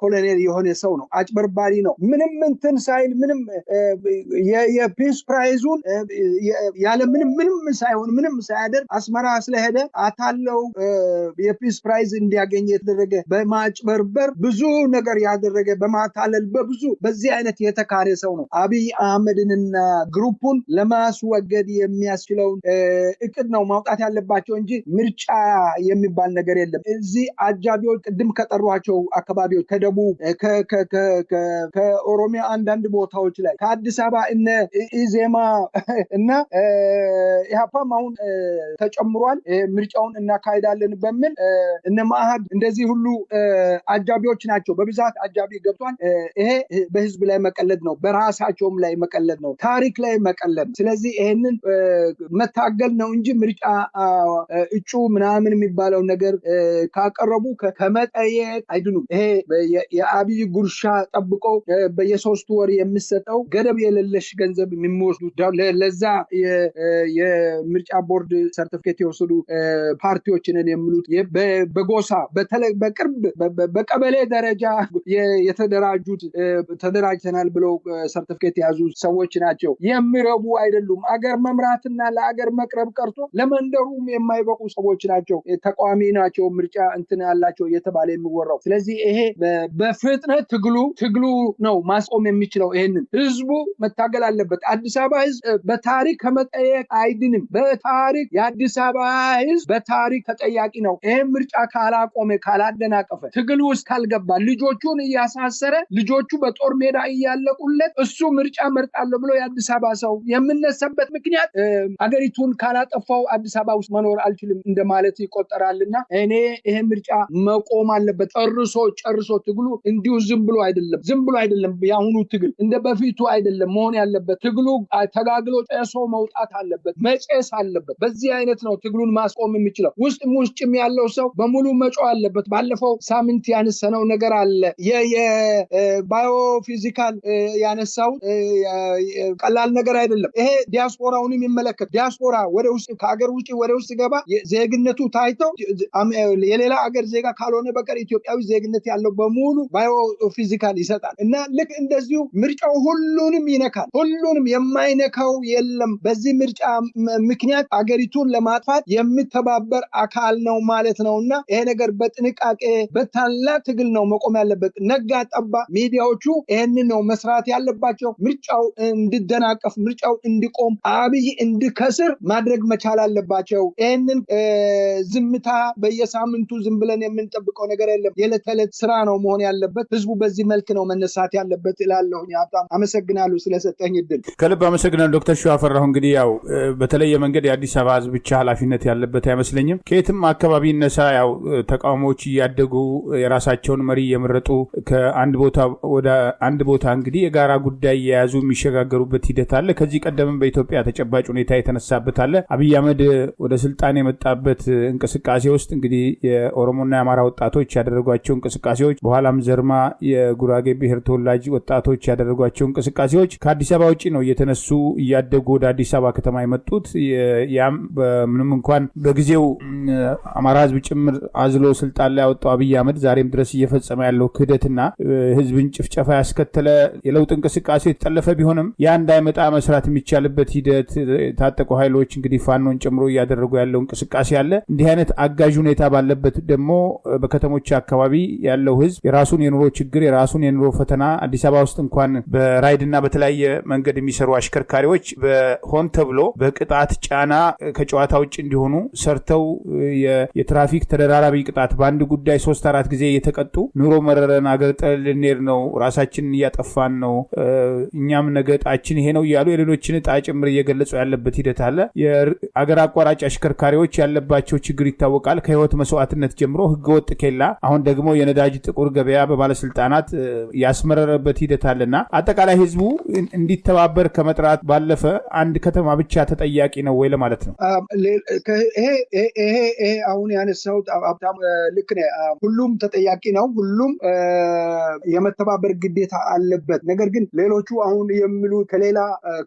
ኮሎኔል የሆነ ሰው ነው። አጭበርባሪ ነው። ምንም እንትን ሳይል ምንም የፒስ ፕራይዙን ያለ ምንም ሳይሆን ምንም ሳያደርግ አስመራ ስለሄደ አታለው የፒስ ፕራይዝ እንዲያገኝ የተደረገ በማጭበርበር ብዙ ነገር ያደረገ በማታለል በብዙ በዚህ አይነት የተካረ ሰው ነው። አብይ አህመድንና ግሩፑን ለማስወገድ የሚያስችለውን እቅድ ነው ማውጣት ያለባቸው እንጂ ምርጫ የሚባል ነገር የለም። እዚህ አጃቢዎች ቅድም ከጠሯቸው አካባቢዎች ከደቡብ ከኦሮሚያ አንዳንድ ቦታዎች ላይ ከአዲስ አበባ እነ ኢዜማ እና ኢህአፓም አሁን ተጨምሯል ምርጫውን እናካሄዳለን በሚል እነ ማአህድ እንደዚህ ሁሉ አጃቢዎች ናቸው። በብዛት አጃቢ ገብቷል። ይሄ በህዝብ ላይ መቀለድ ነው፣ በራሳቸውም ላይ መቀለድ ነው፣ ታሪክ ላይ መቀለድ። ስለዚህ ይሄንን መታገል ነው እንጂ ምርጫ እጩ ምናምን የሚባለው ነገር ካቀረቡ ከመጠየቅ አይድኑም። ይሄ የአብይ ጉርሻ ጠብቀው በየ3 ወር የሚሰጠው ገደብ የሌለሽ ገንዘብ የሚወስዱት ለዛ የምርጫ ቦርድ ሰርቲፊኬት የወሰዱ ፓርቲዎችንን የሚሉት በጎሳ በተለይ በቅርብ በቀበሌ ደረጃ የተደራጁት ተደራጅተናል ብለው ሰርቲፊኬት የያዙ ሰዎች ናቸው። የሚረቡ አይደሉም። አገር መምራትና ለአገር መቅረብ ቀርቶ ለመንደሩም የማይበቁ ሰዎች ናቸው። ተቃዋሚ ናቸው፣ ምርጫ እንትን ያላቸው እየተባለ የሚወራው። ስለዚህ ይሄ በፍጥነት ትግሉ ነው ማስቆም የሚችለው። ይሄንን ህዝቡ መታገል አለበት። አዲስ አበባ ህዝብ በታሪክ ከመጠየቅ አይድንም። በታሪክ የአዲስ አበባ ህዝብ በታሪክ ተጠያቂ ነው። ይሄን ምርጫ ካላቆመ ካላደናቀፈ ትግል ውስጥ ካልገባ ልጆቹን እያሳሰረ ልጆቹ በጦር ሜዳ እያለቁለት እሱ ምርጫ መርጣለሁ ብሎ የአዲስ አበባ ሰው የምነሳበት ምክንያት አገሪቱን ካላጠፋው አዲስ አበባ ውስጥ መኖር አልችልም እንደማለት ይቆጠራልና እኔ ይሄ ምርጫ መቆም አለበት። ጨርሶ ትግሉ እንዲሁ ዝም ብሎ አይደለም። የአሁኑ ትግል እንደ በፊቱ አይደለም መሆን ያለበት። ትግሉ ተጋግሎ ጨሶ መውጣት አለበት፣ መጨስ አለበት። በዚህ አይነት ነው ትግሉን ማስቆም የሚችለው። ውስጥም ያለው ሰው በሙሉ መጮህ አለበት። ባለፈው ሳምንት ያነሳነው ነገር አለ። የባዮፊዚካል ያነሳው ቀላል ነገር አይደለም። ይሄ ዲያስፖራውንም ይመለከት። ዲያስፖራ ወደ ውስጥ ከሀገር ውጪ ወደ ውስጥ ገባ ዜግነቱ ታይተው የሌላ ሀገር ዜጋ ካልሆነ በቀር ኢትዮጵያዊ ዜግነት ያለው በሙሉ ባዮፊዚካል ይሰጣል እና ልክ እንደዚሁ ምርጫው ሁሉንም ይነካል። ሁሉንም የማይነካው የለም። በዚህ ምርጫ ምክንያት አገሪቱን ለማጥፋት የሚተባበር አካል ነው ማለት ነውና ይሄ ነገር በጥንቃቄ በታላቅ ትግል ነው መቆም ያለበት። ነጋ ጠባ ሚዲያዎቹ ይሄንን ነው መስራት ያለባቸው። ምርጫው እንዲደናቀፍ፣ ምርጫው እንዲቆም፣ አብይ እንዲከስር ማድረግ መቻል አለባቸው። ይሄንን ዝምታ በየሳምንቱ ዝም ብለን የምንጠብቀው ነገር የለም። የዕለት ተዕለት ስራ ነው መሆን ያለበት። ህዝቡ በዚህ መልክ ነው መነሳት ያለበት እላለሁ። በጣም አመሰግናለሁ ስለሰጠኝ እድል። ከልብ አመሰግናለሁ ዶክተር ሸዋፈራሁ። እንግዲህ ያው በተለየ መንገድ የአዲስ አበባ ህዝብ ብቻ ኃላፊነት ያለበት አይመስለኝም። ከየትም አካባቢ እነሳ ያው ተቃውሞዎች እያደጉ የራሳቸውን መሪ እየመረጡ ከአንድ ቦታ ወደ አንድ ቦታ እንግዲህ የጋራ ጉዳይ የያዙ የሚሸጋገሩበት ሂደት አለ። ከዚህ ቀደምም በኢትዮጵያ ተጨባጭ ሁኔታ የተነሳበት አለ። አብይ አህመድ ወደ ስልጣን የመጣበት እንቅስቃሴ ውስጥ እንግዲህ የኦሮሞና የአማራ ወጣቶች ያደረጓቸው እንቅስቃሴዎች፣ በኋላም ዘርማ የጉራጌ ብሔር ተወላጅ ወጣቶች ያደረጓቸው እንቅስቃሴዎች ከአዲስ አበባ ውጭ ነው እየተነሱ እያደጉ ወደ አዲስ አበባ ከተማ የመጡት። ያም ምንም እንኳን በጊዜው አማራ ህዝብ ጭምር አዝሎ ስልጣን ላይ ያወጣው አብይ አህመድ ዛሬም ድረስ እየፈጸመ ያለው ክህደትና ህዝብን ጭፍጨፋ ያስከተለ የለውጥ እንቅስቃሴ የተጠለፈ ቢሆንም ያ እንዳይመጣ መስራት የሚቻልበት ሂደት የታጠቁ ኃይሎች እንግዲህ ፋኖን ጨምሮ እያደረጉ ያለው እንቅስቃሴ አለ። እንዲህ አይነት አጋዥ ሁኔታ ባለበት ደግሞ በከተሞች አካባቢ ያለው ህዝብ የራሱን የኑሮ ችግር የራሱን የኑሮ ፈተና አዲስ አበባ ውስጥ እንኳን በራይድና በወንጀልና በተለያየ መንገድ የሚሰሩ አሽከርካሪዎች በሆን ተብሎ በቅጣት ጫና ከጨዋታ ውጭ እንዲሆኑ ሰርተው የትራፊክ ተደራራቢ ቅጣት በአንድ ጉዳይ 3-4 ጊዜ እየተቀጡ ኑሮ መረረን አገር ጥለን ልንሄድ ነው፣ ራሳችንን እያጠፋን ነው፣ እኛም ነገ ዕጣችን ይሄ ነው እያሉ የሌሎችን ዕጣ ጭምር እየገለጹ ያለበት ሂደት አለ። የአገር አቋራጭ አሽከርካሪዎች ያለባቸው ችግር ይታወቃል። ከህይወት መስዋዕትነት ጀምሮ ህገወጥ ኬላ፣ አሁን ደግሞ የነዳጅ ጥቁር ገበያ በባለስልጣናት ያስመረረበት ሂደት አለና አጠቃላይ ህዝቡ እንዲተባበር ከመጥራት ባለፈ አንድ ከተማ ብቻ ተጠያቂ ነው ወይ ለማለት ነው? ይሄ አሁን ያነሳው ልክ ነው። ሁሉም ተጠያቂ ነው። ሁሉም የመተባበር ግዴታ አለበት። ነገር ግን ሌሎቹ አሁን የሚሉ ከሌላ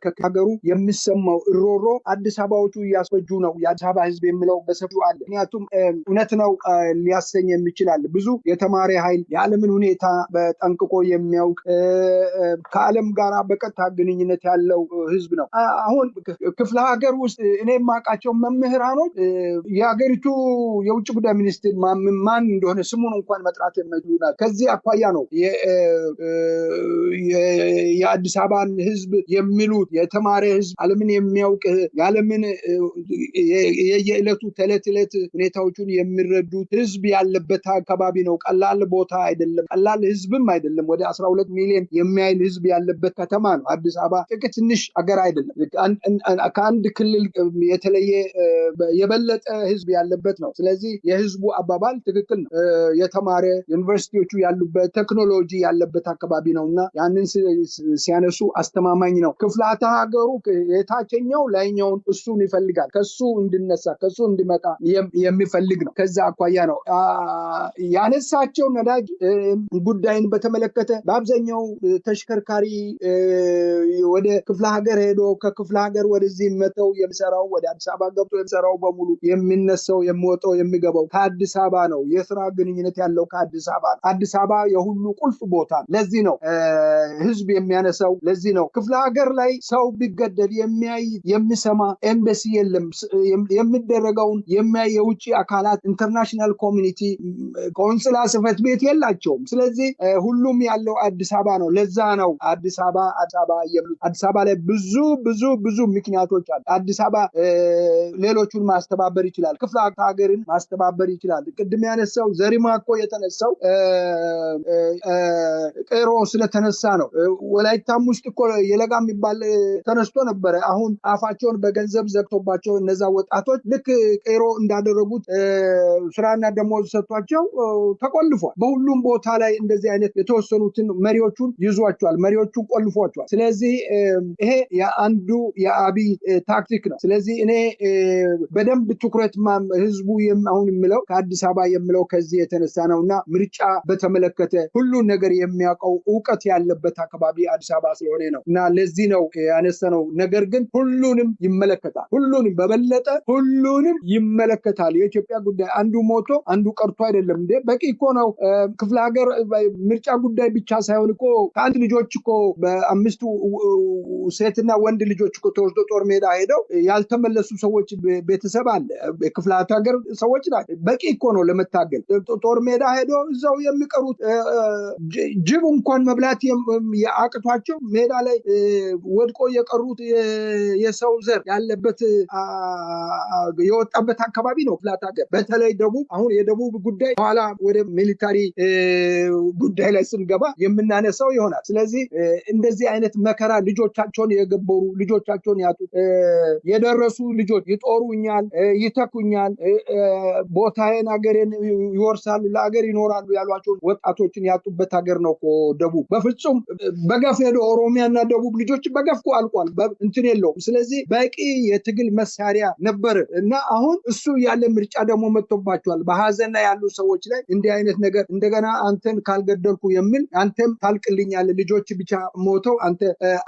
ከሀገሩ የሚሰማው ሮሮ አዲስ አበባዎቹ እያስፈጁ ነው የአዲስ አበባ ህዝብ የሚለው በሰፊው አለ። ምክንያቱም እውነት ነው ሊያሰኝ የሚችላል። ብዙ የተማረ ኃይል የዓለምን ሁኔታ በጠንቅቆ የሚያውቅ ከዓለም ጋር በቀጥታ ግንኙነት ያለው ህዝብ ነው። አሁን ክፍለ ሀገር ውስጥ እኔ የማውቃቸው መምህራኖች የሀገሪቱ የውጭ ጉዳይ ሚኒስትር ማን እንደሆነ ስሙን እንኳን መጥራት የማይችሉ ናቸው። ከዚህ አኳያ ነው የአዲስ አበባን ህዝብ የሚሉት የተማረ ህዝብ ዓለምን የሚያውቅ የዓለምን የየዕለቱ ተዕለት ሁኔታዎቹን የሚረዱት ህዝብ ያለበት አካባቢ ነው። ቀላል ቦታ አይደለም፣ ቀላል ህዝብም አይደለም። ወደ 12 ሚሊዮን የሚያይል ህዝብ ያለበት ከተማ ነው አዲስ አበባ። ጥቂት ትንሽ አገር አይደለም። ከአንድ ክልል የተለየ የበለጠ ህዝብ ያለበት ነው። ስለዚህ የህዝቡ አባባል ትክክል ነው። የተማረ ዩኒቨርሲቲዎቹ ያሉበት ቴክኖሎጂ ያለበት አካባቢ ነውና ያንን ሲያነሱ አስተማማኝ ነው። ክፍላተ ሀገሩ የታችኛው ላይኛውን እሱን ይፈልጋል። ከሱ እንድነሳ ከሱ እንዲመጣ የሚፈልግ ነው። ከዛ አኳያ ነው ያነሳቸው። ነዳጅ ጉዳይን በተመለከተ በአብዛኛው ተሽከርካሪ ወደ ክፍለ ሀገር ሄዶ ከክፍለ ሀገር ወደዚህ መተው የሚሰራው ወደ አዲስ አበባ ገብቶ የሚሰራው በሙሉ የሚነሳው የሚወጣው የሚገባው ከአዲስ አበባ ነው። የስራ ግንኙነት ያለው ከአዲስ አበባ ነው። አዲስ አበባ የሁሉ ቁልፍ ቦታ። ለዚህ ነው ህዝብ የሚያነሳው። ለዚህ ነው ክፍለ ሀገር ላይ ሰው ቢገደል የሚያይ የሚሰማ ኤምባሲ የለም። የሚደረገውን የሚያይ የውጭ አካላት ኢንተርናሽናል ኮሚኒቲ ቆንስላ ጽሕፈት ቤት የላቸውም። ስለዚህ ሁሉም ያለው አዲስ አበባ ነው። ለዛ ነው አዲስ አበባ የሚሉት። አዲስ አበባ ላይ ብዙ ምክንያቶች አሉ። አዲስ አበባ ሌሎቹን ማስተባበር ይችላል። ክፍለ ሀገርን ማስተባበር ይችላል። ቅድም ያነሳው ዘሪማ እኮ የተነሳው ቄሮ ስለተነሳ ነው። ወላይታም ውስጥ እኮ የለጋ የሚባል ተነስቶ ነበረ። አሁን አፋቸውን በገንዘብ ዘግቶባቸው እነዛ ወጣቶች ልክ ቄሮ እንዳደረጉት ስራና ደሞዝ ሰጥቷቸው ተቆልፏል። በሁሉም ቦታ ላይ እንደዚህ አይነት የተወሰኑትን መሪዎቹን ይዟቸዋል፣ መሪዎቹን ቆልፏቸዋል። ስለዚህ ይሄ አንዱ የአብይ ታክቲክ ነው። ስለዚህ እኔ በደንብ ትኩረት ህዝቡ አሁን የሚለው ከአዲስ አበባ የሚለው ከዚህ የተነሳ ነውና ምርጫ በተመለከተ ሁሉን ነገር የሚያውቀው እውቀት ያለበት አካባቢ አዲስ አበባ ስለሆነ ነው እና ለዚህ ነው ያነሳነው። ነገር ግን ሁሉንም ይመለከታል። ሁሉንም በበለጠ ሁሉንም ይመለከታል። የኢትዮጵያ ጉዳይ አንዱ ሞቶ አንዱ ቀርቶ አይደለም እንዴ? በቂ እኮ ነው። ክፍለ ሀገር ምርጫ ጉዳይ ብቻ ሳይሆን እኮ ከአንድ ልጆች እኮ በ5 ሴትና ወንድ ልጆች እኮ ተወስዶ ጦር ሜዳ ሄደው ያልተመለሱ ሰዎች ቤተሰብ አለ። ክፍለ ሀገር ሰዎች ናቸው። በቂ እኮ ነው ለመታገል። ጦር ሜዳ ሄዶ እዛው የሚቀሩት ጅብ እንኳን መብላት ያቅቷቸው ሜዳ ላይ ወድቆ የቀሩት የሰው ዘር ያለበት የወጣበት አካባቢ ነው ክፍለ ሀገር። በተለይ ደቡብ፣ አሁን የደቡብ ጉዳይ ኋላ ወደ ሚሊታሪ ጉዳይ ላይ ስንገባ የምናነሳው ይሆናል። ስለዚህ እንደዚህ አይነት መከራ ልጆቻቸውን የገበሩ ልጆቻቸውን ያጡት የደረሱ ልጆች ይጦሩኛል፣ ይተኩኛል፣ ቦታዬን አገሬን ይወርሳሉ፣ ለአገር ይኖራሉ ያሏቸውን ወጣቶችን ያጡበት ሀገር ነው እኮ ደቡብ። በፍጹም በገፍ ሄዶ ኦሮሚያና ደቡብ ልጆች በገፍ አልቋል። እንትን የለውም። ስለዚህ በቂ የትግል መሳሪያ ነበር እና አሁን እሱ ያለ ምርጫ ደግሞ መጥቶባቸዋል። በሀዘን ላይ ያሉ ሰዎች ላይ እንዲህ አይነት ነገር እንደገና አንተን ካልገደልኩ የሚል አንተም ታልቅልኛል፣ ልጆች ብቻ ሞተው አንተ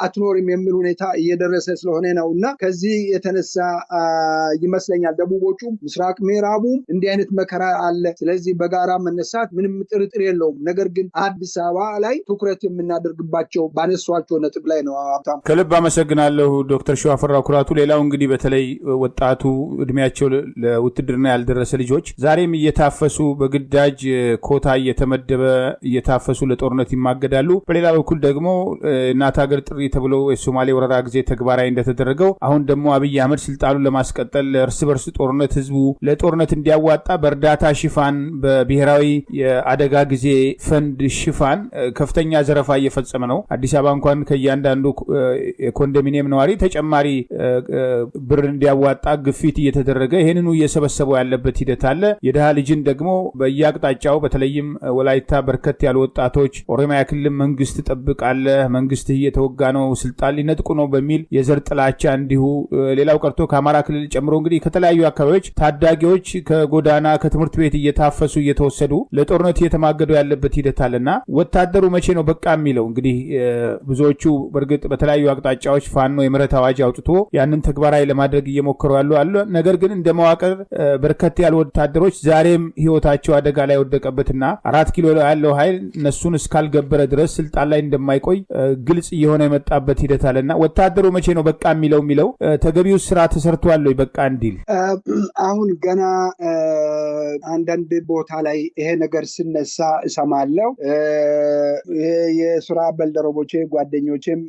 አትኖርም የሚል ሁኔታ እየደረሰ ስለሆነ ነው እና ከዚህ የተነሳ ይመስለኛል ደቡቦቹም ምስራቅ ምዕራቡም እንዲህ አይነት መከራ አለ። ስለዚህ በጋራ መነሳት ምንም ጥርጥር የለውም። ነገር ግን አዲስ አበባ ላይ ትኩረት የምናደርግባቸው ባነሷቸው ነጥብ ላይ ነው። ከልብ አመሰግናለሁ ዶክተር ሸዋፈራው ኩራቱ። ሌላው እንግዲህ በተለይ ወጣቱ እድሜያቸው ለውትድርና ያልደረሰ ልጆች ዛሬም እየታፈሱ በግዳጅ ኮታ እየተመደበ እየታፈሱ ለጦርነት ይማገዳሉ። በሌላ በኩል ደግሞ እናት ሀገር ጥሪ ተብሎ የሶማሌ ወረራ ጊዜ ተግባራዊ እንደተደረገው አሁን ደግሞ አብይ አህመድ ስልጣኑን ለማስቀጠል እርስ በርስ ጦርነት ህዝቡ ለጦርነት እንዲያዋጣ በእርዳታ ሽፋን በብሔራዊ የአደጋ ጊዜ ፈንድ ሽፋን ከፍተኛ ዘረፋ እየፈጸመ ነው። አዲስ አበባ እንኳን ከእያንዳንዱ የኮንዶሚኒየም ነዋሪ ተጨማሪ ብር እንዲያዋጣ ግፊት እየተደረገ ይህንኑ እየሰበሰበው ያለበት ሂደት አለ። የድሃ ልጅን ደግሞ በየአቅጣጫው በተለይም ወላይታ በርከት ያሉ ወጣቶች ኦሮሚያ ክልል መንግስት ጠብቃለ መንግስት እየተወጋ ነው ስልጣን ሊነጥቁ ነው በሚል የዘር ጥላቻ እንዲሁ ሌላው ቀርቶ ከአማራ ክልል ጨምሮ እንግዲህ ከተለያዩ አካባቢዎች ታዳጊዎች ከጎዳና ከትምህርት ቤት እየታፈሱ እየተወሰዱ ለጦርነት እየተማገዱ ያለበት ሂደት አለና ወታደሩ መቼ ነው በቃ የሚለው? እንግዲህ ብዙዎቹ በእርግጥ በተለያዩ አቅጣጫዎች ፋኖ የምህረት አዋጅ አውጥቶ ያንን ተግባራዊ ለማድረግ እየሞከሩ አሉ። ነገር ግን እንደ መዋቅር በርከት ያሉ ወታደሮች ዛሬም ህይወታቸው አደጋ ላይ ወደቀበትና 4 ኪሎ ያለው ኃይል እነሱን እስካልገበረ ድረስ ስልጣን ላይ እንደማይቆይ ግልጽ እየሆነ የመጣበት ሂደት አለና ወታደሩ መቼ ነው በቃ የሚለው ተገቢው ስራ ተሰርቷል ወይ በቃ እንዲል? አሁን ገና አንዳንድ ቦታ ላይ ይሄ ነገር ሲነሳ እሰማለሁ። የስራ ባልደረቦቼ ጓደኞቼም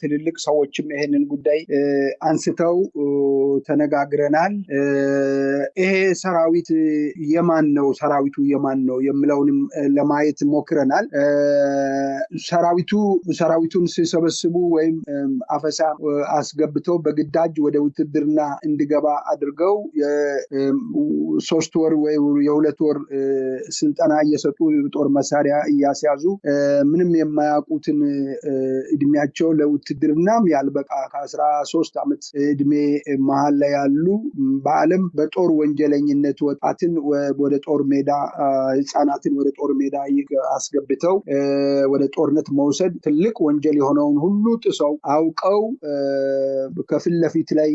ትልልቅ ሰዎችም ይሄንን ጉዳይ አንስተው ተነጋግረናል። ይሄ ሰራዊት የማን ነው ሰራዊቱ የማን ነው የሚለውንም ለማየት ሞክረናል። ሰራዊቱን ሲሰበስቡ ወይም አፈሳ አስገብተው በግዳጅ ወደ ውትድርና እንዲገባ አድርገው የ3 ወር ወይ የ2 ወር ስልጠና እየሰጡ ጦር መሳሪያ እያስያዙ ምንም የማያውቁትን እድሜያቸው ለውትድርናም ያልበቃ ከ13 ዓመት እድሜ መሃል ላይ ያሉ በዓለም በጦር ወንጀለኝነት ወጣትን ወደ ጦር ሜዳ ህፃናትን ወደ ጦር ሜዳ አስገብተው ወደ ጦርነት መውሰድ ትልቅ ወንጀል የሆነውን ሁሉ ጥሰው አውቀው ከፊት ለፊት ላይ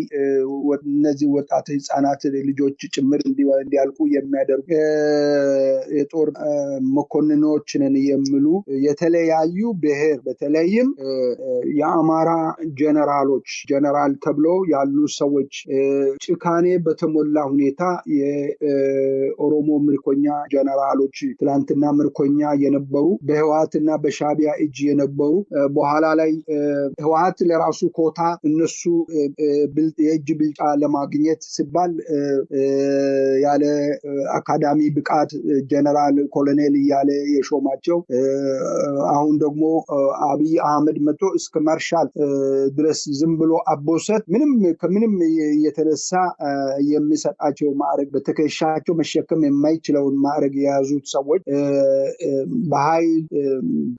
እነዚህ ወጣት ህፃናት ልጆች ጭምር እንዲያልቁ የሚያደርጉ የጦር መኮንኖች ነን የሚሉ የተለያዩ ብሔር በተለይም የአማራ ጀነራል ተብሎ ያሉ ሰዎች ጭካኔ በተሞላ ሁኔታ የኦሮሞ ምርኮኛ ጀነራሎች ትላንትና ምርኮኛ የነበሩ በህወሓትና በሻቢያ እጅ የነበሩ በኋላ ላይ ህወሓት ለራሱ ኮታ እነሱ የእጅ ብልጫ ለማግኘት ሲባል ያለ አካዳሚ ብቃት ጀነራል ኮሎኔል እያለ የሾማቸው አሁን ደግሞ አብይ አህመድ መጥቶ እስከ ማርሻል ድረስ ዝም ብሎ አቦሰት ከምንም የተነሳ የሚሰጣቸው ማዕረግ በትከሻቸው መሸከም የማይችለውን ማዕረግ የያዙት ሰዎች በኃይል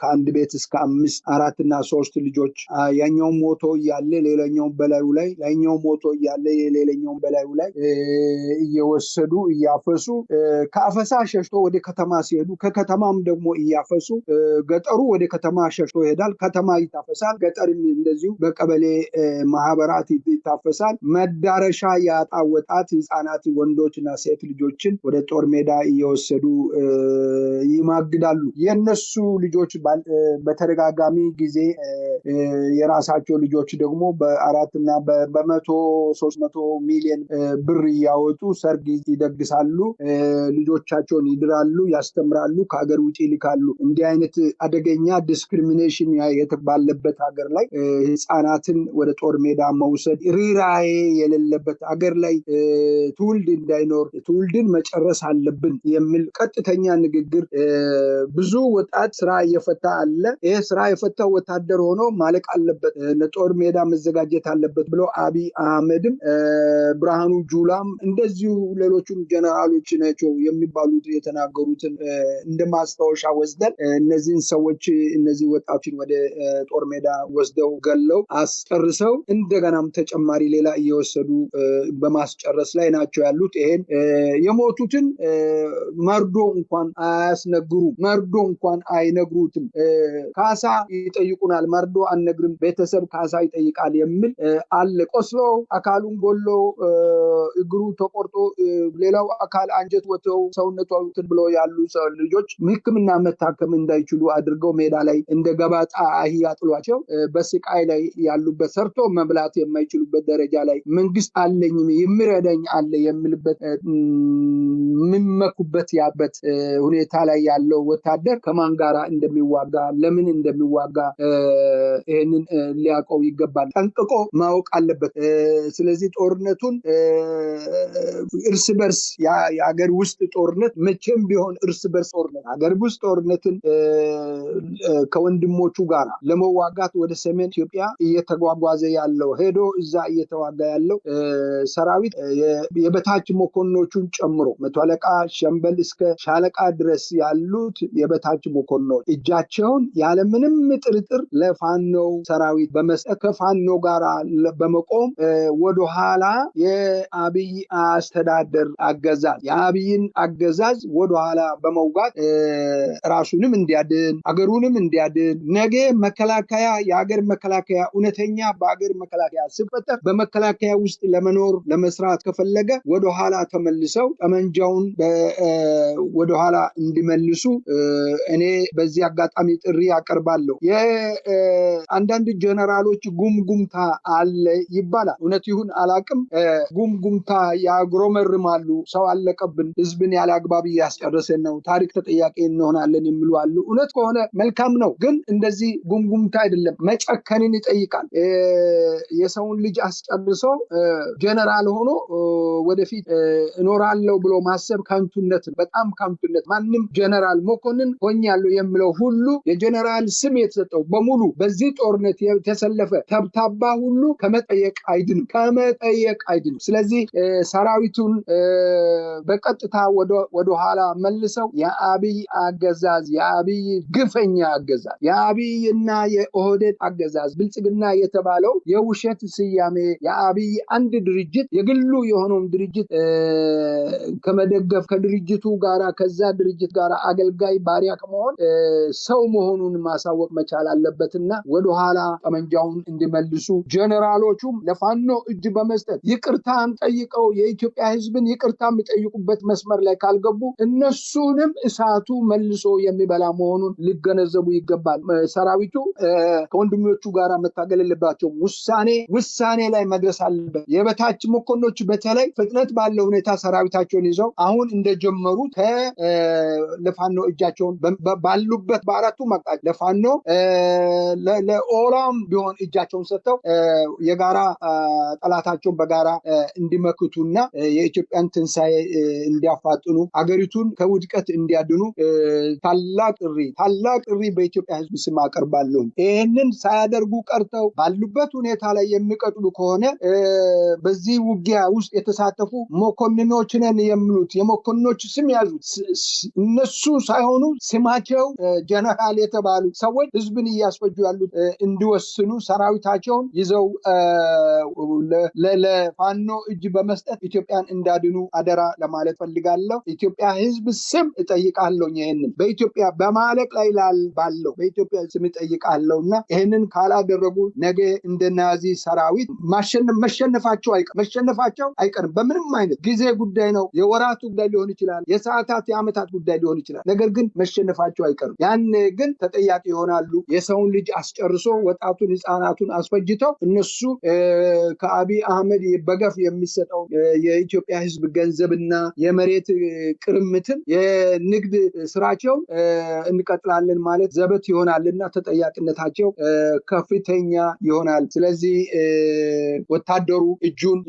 ከአንድ ቤት እስከ 5 4 እና 3 ልጆች ያኛው ሞቶ እያለ ሌላኛው በላዩ ላይ ላይኛው ሞቶ እያለ የሌላኛው በላዩ ላይ እየወሰዱ እያፈሱ ከአፈሳ ሸሽቶ ወደ ከተማ ሲሄዱ ከከተማም ደግሞ እያፈሱ ገጠሩ ወደ ከተማ ሸሽቶ ይሄዳል። ከተማ ይታፈሳል። ገጠርም እንደዚሁ በቀበሌ ማህበራት ይታፈሳል። መዳረሻ ያጣ ወጣት ህፃናት ወንዶችና ሴት ልጆችን ወደ ጦር ሜዳ እየወሰዱ ይማግዳሉ። የነሱ ልጆች በተደጋጋሚ ጊዜ የራሳቸው ልጆች ደግሞ በ4 እና በ100-300 ሚሊዮን ብር እያወጡ ሰርግ ይደግሳሉ። ልጆቻቸውን ይድራሉ፣ ያስተምራሉ፣ ከሀገር ውጭ ይልካሉ። እንዲህ አይነት አደገኛ ዲስክሪሚኔሽን ባለበት ሀገር ላይ ህፃናትን ወደ ጦር ሜዳ መውሰድ ርህራሄ የሌለበት ሀገር ላይ ትውልድ እንዳይኖር ትውልድን መጨረስ አለብን የሚል ቀጥተኛ ንግግር ብዙ ወጣት ስራ እየፈታ አለ። ይሄ ስራ የፈታው ወታደር ሆኖ ማለቅ አለበት፣ ለጦር ሜዳ መዘጋጀት አለበት ብሎ አብይ አህመድም ብርሃኑ ጁላም እንደዚሁ ሌሎቹም ጀነራሎች ናቸው የሚባሉት የተናገሩትን እንደ ማስታወሻ ወስደን እነዚህን ሰዎች እነዚህ ወጣቶችን ወደ ጦር ሜዳ ወስደው ገለው አስጨርሰው እንደገናም ተጨማሪ ሌላ እየወሰዱ በማስጨረስ ላይ ናቸው ያሉት። ይሄን የሞቱትን መርዶ እንኳን አያስነግሩ፣ መርዶ እንኳን አይነግሩትም። ካሳ ይጠይቁናል፣ መርዶ አንነግርም፣ ቤተሰብ ካሳ ይጠይቃል የሚል አለ። ቆስሎ አካሉን ጎሎ እግሩ ተቆርጦ ሌላው አካል አንጀት ወጥተው ሰውነቱ እንትን ብሎ ያሉ ልጆች ሕክምና መታከም እንዳይችሉ አድርገው ሜዳ ላይ እንደ ገባጣ አህያ ጥሏቸው በስቃይ ላይ ያሉበት ሰርቶ መብላት የማይችሉበት ደረጃ ላይ መንግስት አለኝ የሚረዳኝ አለ የሚልበት የሚመኩበት ያበት ሁኔታ ላይ ያለው ወታደር ከማን ጋራ እንደሚዋጋ ለምን እንደሚዋጋ ይሄንን ሊያውቀው ይገባል፣ ጠንቅቆ ማወቅ አለበት። ስለዚህ ጦርነቱን እርስ በርስ የሀገር ውስጥ ጦርነት መቼም ቢሆን እርስ በርስ ጦርነት ሀገር ውስጥ ጦርነትን ከወንድሞቹ ጋራ ለመዋጋት ወደ ሰሜን ኢትዮጵያ እየተጓጓዘ ያለው ሄዶ እዛ እየተዋጋ ያለው ሰራዊት የበታች መኮንኖቹን ጨምሮ መቶ አለቃ ሸምበል እስከ ሻለቃ ድረስ ያሉት የበታች መኮንኖች እጃቸውን ያለምንም ጥርጥር ለፋኖ ሰራዊት በመስጠት ከፋኖ ጋራ በመቆም ወደኋላ የአብይ አስተዳደር አገዛዝ የአብይን አገዛዝ ወደኋላ በመውጋት ራሱንም እንዲያድን አገሩንም እንዲያድን ነገ መከላከያ የሀገር መከላከያ እውነተኛ በሀገር መከላከያ ሲፈጠር በመከላከያ ውስጥ ለመኖር ለመስራት ከፈለገ ወደኋላ ተመልሰው ጠመንጃውን ወደኋላ እንዲመልሱ እኔ በዚህ አጋጣሚ ጥሪ አቀርባለሁ። የአንዳንድ ጀነራሎች ጉምጉምታ አለ ይባላል። እውነት ይሁን አላቅም። ጉምጉምታ ያግሮመርማሉ። ሰው አለቀብን፣ ህዝብን ያለ አግባብ እያስጨረሰን ነው፣ ታሪክ ተጠያቂ እንሆናለን የሚሉ አሉ። እውነት ከሆነ መልካም ነው። ግን እንደዚህ ጉምጉምታ አይደለም፣ መጨከንን ይጠይቃል። የሰውን ልጅ አስጨርሶ ጀነራል ሆኖ ወደፊት እኖራለሁ ብሎ ማሰብ ከንቱነት፣ በጣም ከንቱነት። ማንም ጀነራል መኮንን ሆኛለሁ የሚለው ሁሉ የጀነራል ስም የተሰጠው በሙሉ በዚህ ጦርነት የተሰለፈ ተብታባ ሁሉ ከመጠየቅ አይድንም። ስለዚህ ሰራዊቱን በቀጥታ ወደኋላ መልሰው የአብይ አገዛዝ የአብይ ግፈኛ አገዛዝ የአብይና የኦህዴድ አገዛዝ ብልጽግና የተባለው የውሸት ስያሜ የአብይ አንድ ድርጅት የግሉ የሆነውን ድርጅት ከመደገፍ ከድርጅቱ ጋራ ከዛ ድርጅት ጋራ አገልጋይ ባሪያ ከመሆን ሰው መሆኑን ማሳወቅ መቻል አለበትና ወደኋላ ጠመንጃውን እንዲመልሱ ጀነራሎቹም ለፋኖ እጅ በመስጠት ይቅርታን ጠይቀው የኢትዮጵያ ሕዝብን ይቅርታ የሚጠይቁበት መስመር ላይ ካልገቡ እነሱንም እሳቱ መልሶ የሚበላ መሆኑን ሊገነዘቡ ይገባል። ሰራዊቱ ከወንድሞቹ ጋር መታገል የለባቸው። ውሳኔ ላይ መድረስ አለበት። የበታች መኮንኖች በተለይ ፍጥነት ባለው ሁኔታ ሰራዊታቸውን ይዘው አሁን እንደጀመሩት ለፋኖ እጃቸውን ባሉበት በአራቱ አቅጣጫ ለፋኖ ለኦላም ቢሆን እጃቸውን ሰጥተው የጋራ ጠላታቸውን በጋራ እንዲመክቱና የኢትዮጵያን ትንሳኤ እንዲያፋጥኑ አገሪቱን ከውድቀት እንዲያድኑ ታላቅ ጥሪ በኢትዮጵያ ሕዝብ ስም አቀርባለሁ። ይህንን ሳያደርጉ ቀርተው ባሉበት ሁኔታ ላይ የሚቀጥሉ ከሆነ በዚህ ውጊያ ውስጥ የተሳተፉ መኮንኖች ነን የሚሉት የመኮንኖች ስም ያዙት እነሱ ሳይሆኑ ስማቸው ጀነራል የተባሉ ሰዎች ሕዝብን እያስፈጁ ያሉት እንዲወስኑ ሰራዊታቸውን ይዘው ለፋኖ እጅ በመስጠት ኢትዮጵያን እንዳድኑ አደራ ለማለት ፈልጋለሁ። ኢትዮጵያ ሕዝብ ስም እጠይቃለሁ። ይሄንን በኢትዮጵያ በማለቅ ላይ ባለው በኢትዮጵያ ስም እጠይቃለሁና ይሄንን ካላደረጉ ነገ እንደ ናዚ ሰራዊት መሸነፋቸው አይቀርም። በምንም አይነት ጊዜ ጉዳይ ነው። የወራቱ ጉዳይ ሊሆን ይችላል፣ የሰዓታት የዓመታት ጉዳይ ሊሆን ይችላል። ነገር ግን መሸነፋቸው አይቀርም። ያን ግን ተጠያቂ ይሆናሉ። የሰውን ልጅ አስጨርሶ ወጣቱን ህፃናቱን አስፈጅተው እነሱ ከአብይ አህመድ በገፍ የሚሰጠው የኢትዮጵያ ህዝብ ገንዘብና የመሬት ቅርምትን የንግድ ስራቸውን እንቀጥላለን ማለት ዘበት ይሆናልና ተጠያቂነታቸው ከፍተኛ ይሆናል። ስለዚህ ወታደሩ እጁን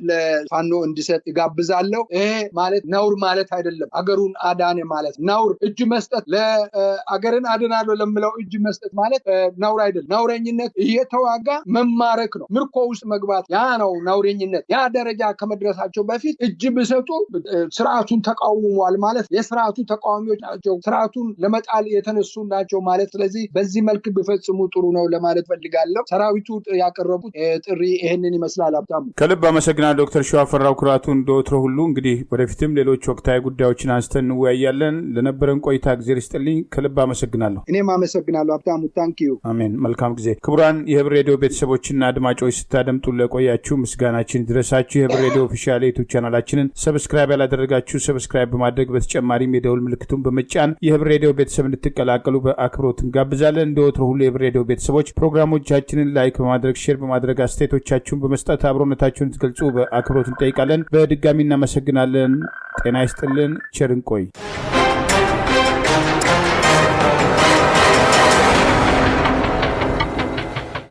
ለፋኖ እንዲሰጥ ይጋብዛለሁ። ይሄ ማለት ነውር ማለት አይደለም። አገሩን አዳነ ማለት ነውር እጅ መስጠት ለአገርን አድናለሁ ለምለው እጅ መስጠት ማለት ነውር አይደለም። ነውረኝነት እየተዋጋ መማረክ ነው። ምርኮ ውስጥ መግባት ያ ነው ነውረኝነት። ያ ደረጃ ከመድረሳቸው በፊት እጅ ቢሰጡ ስርዓቱን ተቃውሟል ማለት የስርዓቱ ተቃዋሚዎች ናቸው፣ ስርዓቱን ለመጣል የተነሱ ናቸው ማለት። ስለዚህ በዚህ መልክ ቢፈጽሙ ጥሩ ነው ለማለት ፈልጋለሁ። ሰራዊቱ ያቀረቡት ጥሪ ይሄንን ይመስላል። ሀብታሙ ከልብ አመሰግናለሁ። ዶክተር ሸዋፈራው ኩራቱ እንደወትሮ ሁሉ እንግዲህ ወደፊትም ሌሎች ወቅታዊ ጉዳዮችን አንስተን እንወያያለን። ለነበረን ቆይታ ጊዜ ይስጥልኝ። ከልብ አመሰግናለሁ። እኔም አመሰግናለሁ ሀብታሙ። ታንኪዩ። አሜን። አሜን። መልካም ጊዜ። ክቡራን የህብር ሬዲዮ ቤተሰቦችና አድማጮች ስታደምጡ ለቆያችሁ ምስጋናችን ይድረሳችሁ። የህብር ሬዲዮ ኦፊሻል ዩቲዩብ ቻናላችንን ሰብስክራይብ ያላደረጋችሁ ሰብስክራይብ በማድረግ በተጨማሪም የደውል ምልክቱን በመጫን የህብር ሬዲዮ ቤተሰብ እንድትቀላቀሉ በአክብሮት እንጋብዛለን። እንደ ወትሮ ሁሉ የህብር ሬዲዮ ቤተሰቦች ፕሮግራሞቻችንን ላይክ በማድረግ ሼር በማድረግ አስተያየቶቻችሁን በመስጠት አብሮነታችሁን እንድትገልጹ በአክብሮት እንጠይቃለን። በድጋሚ እናመሰግናለን። ጤና ይስጥልን። ቸር እንቆይ።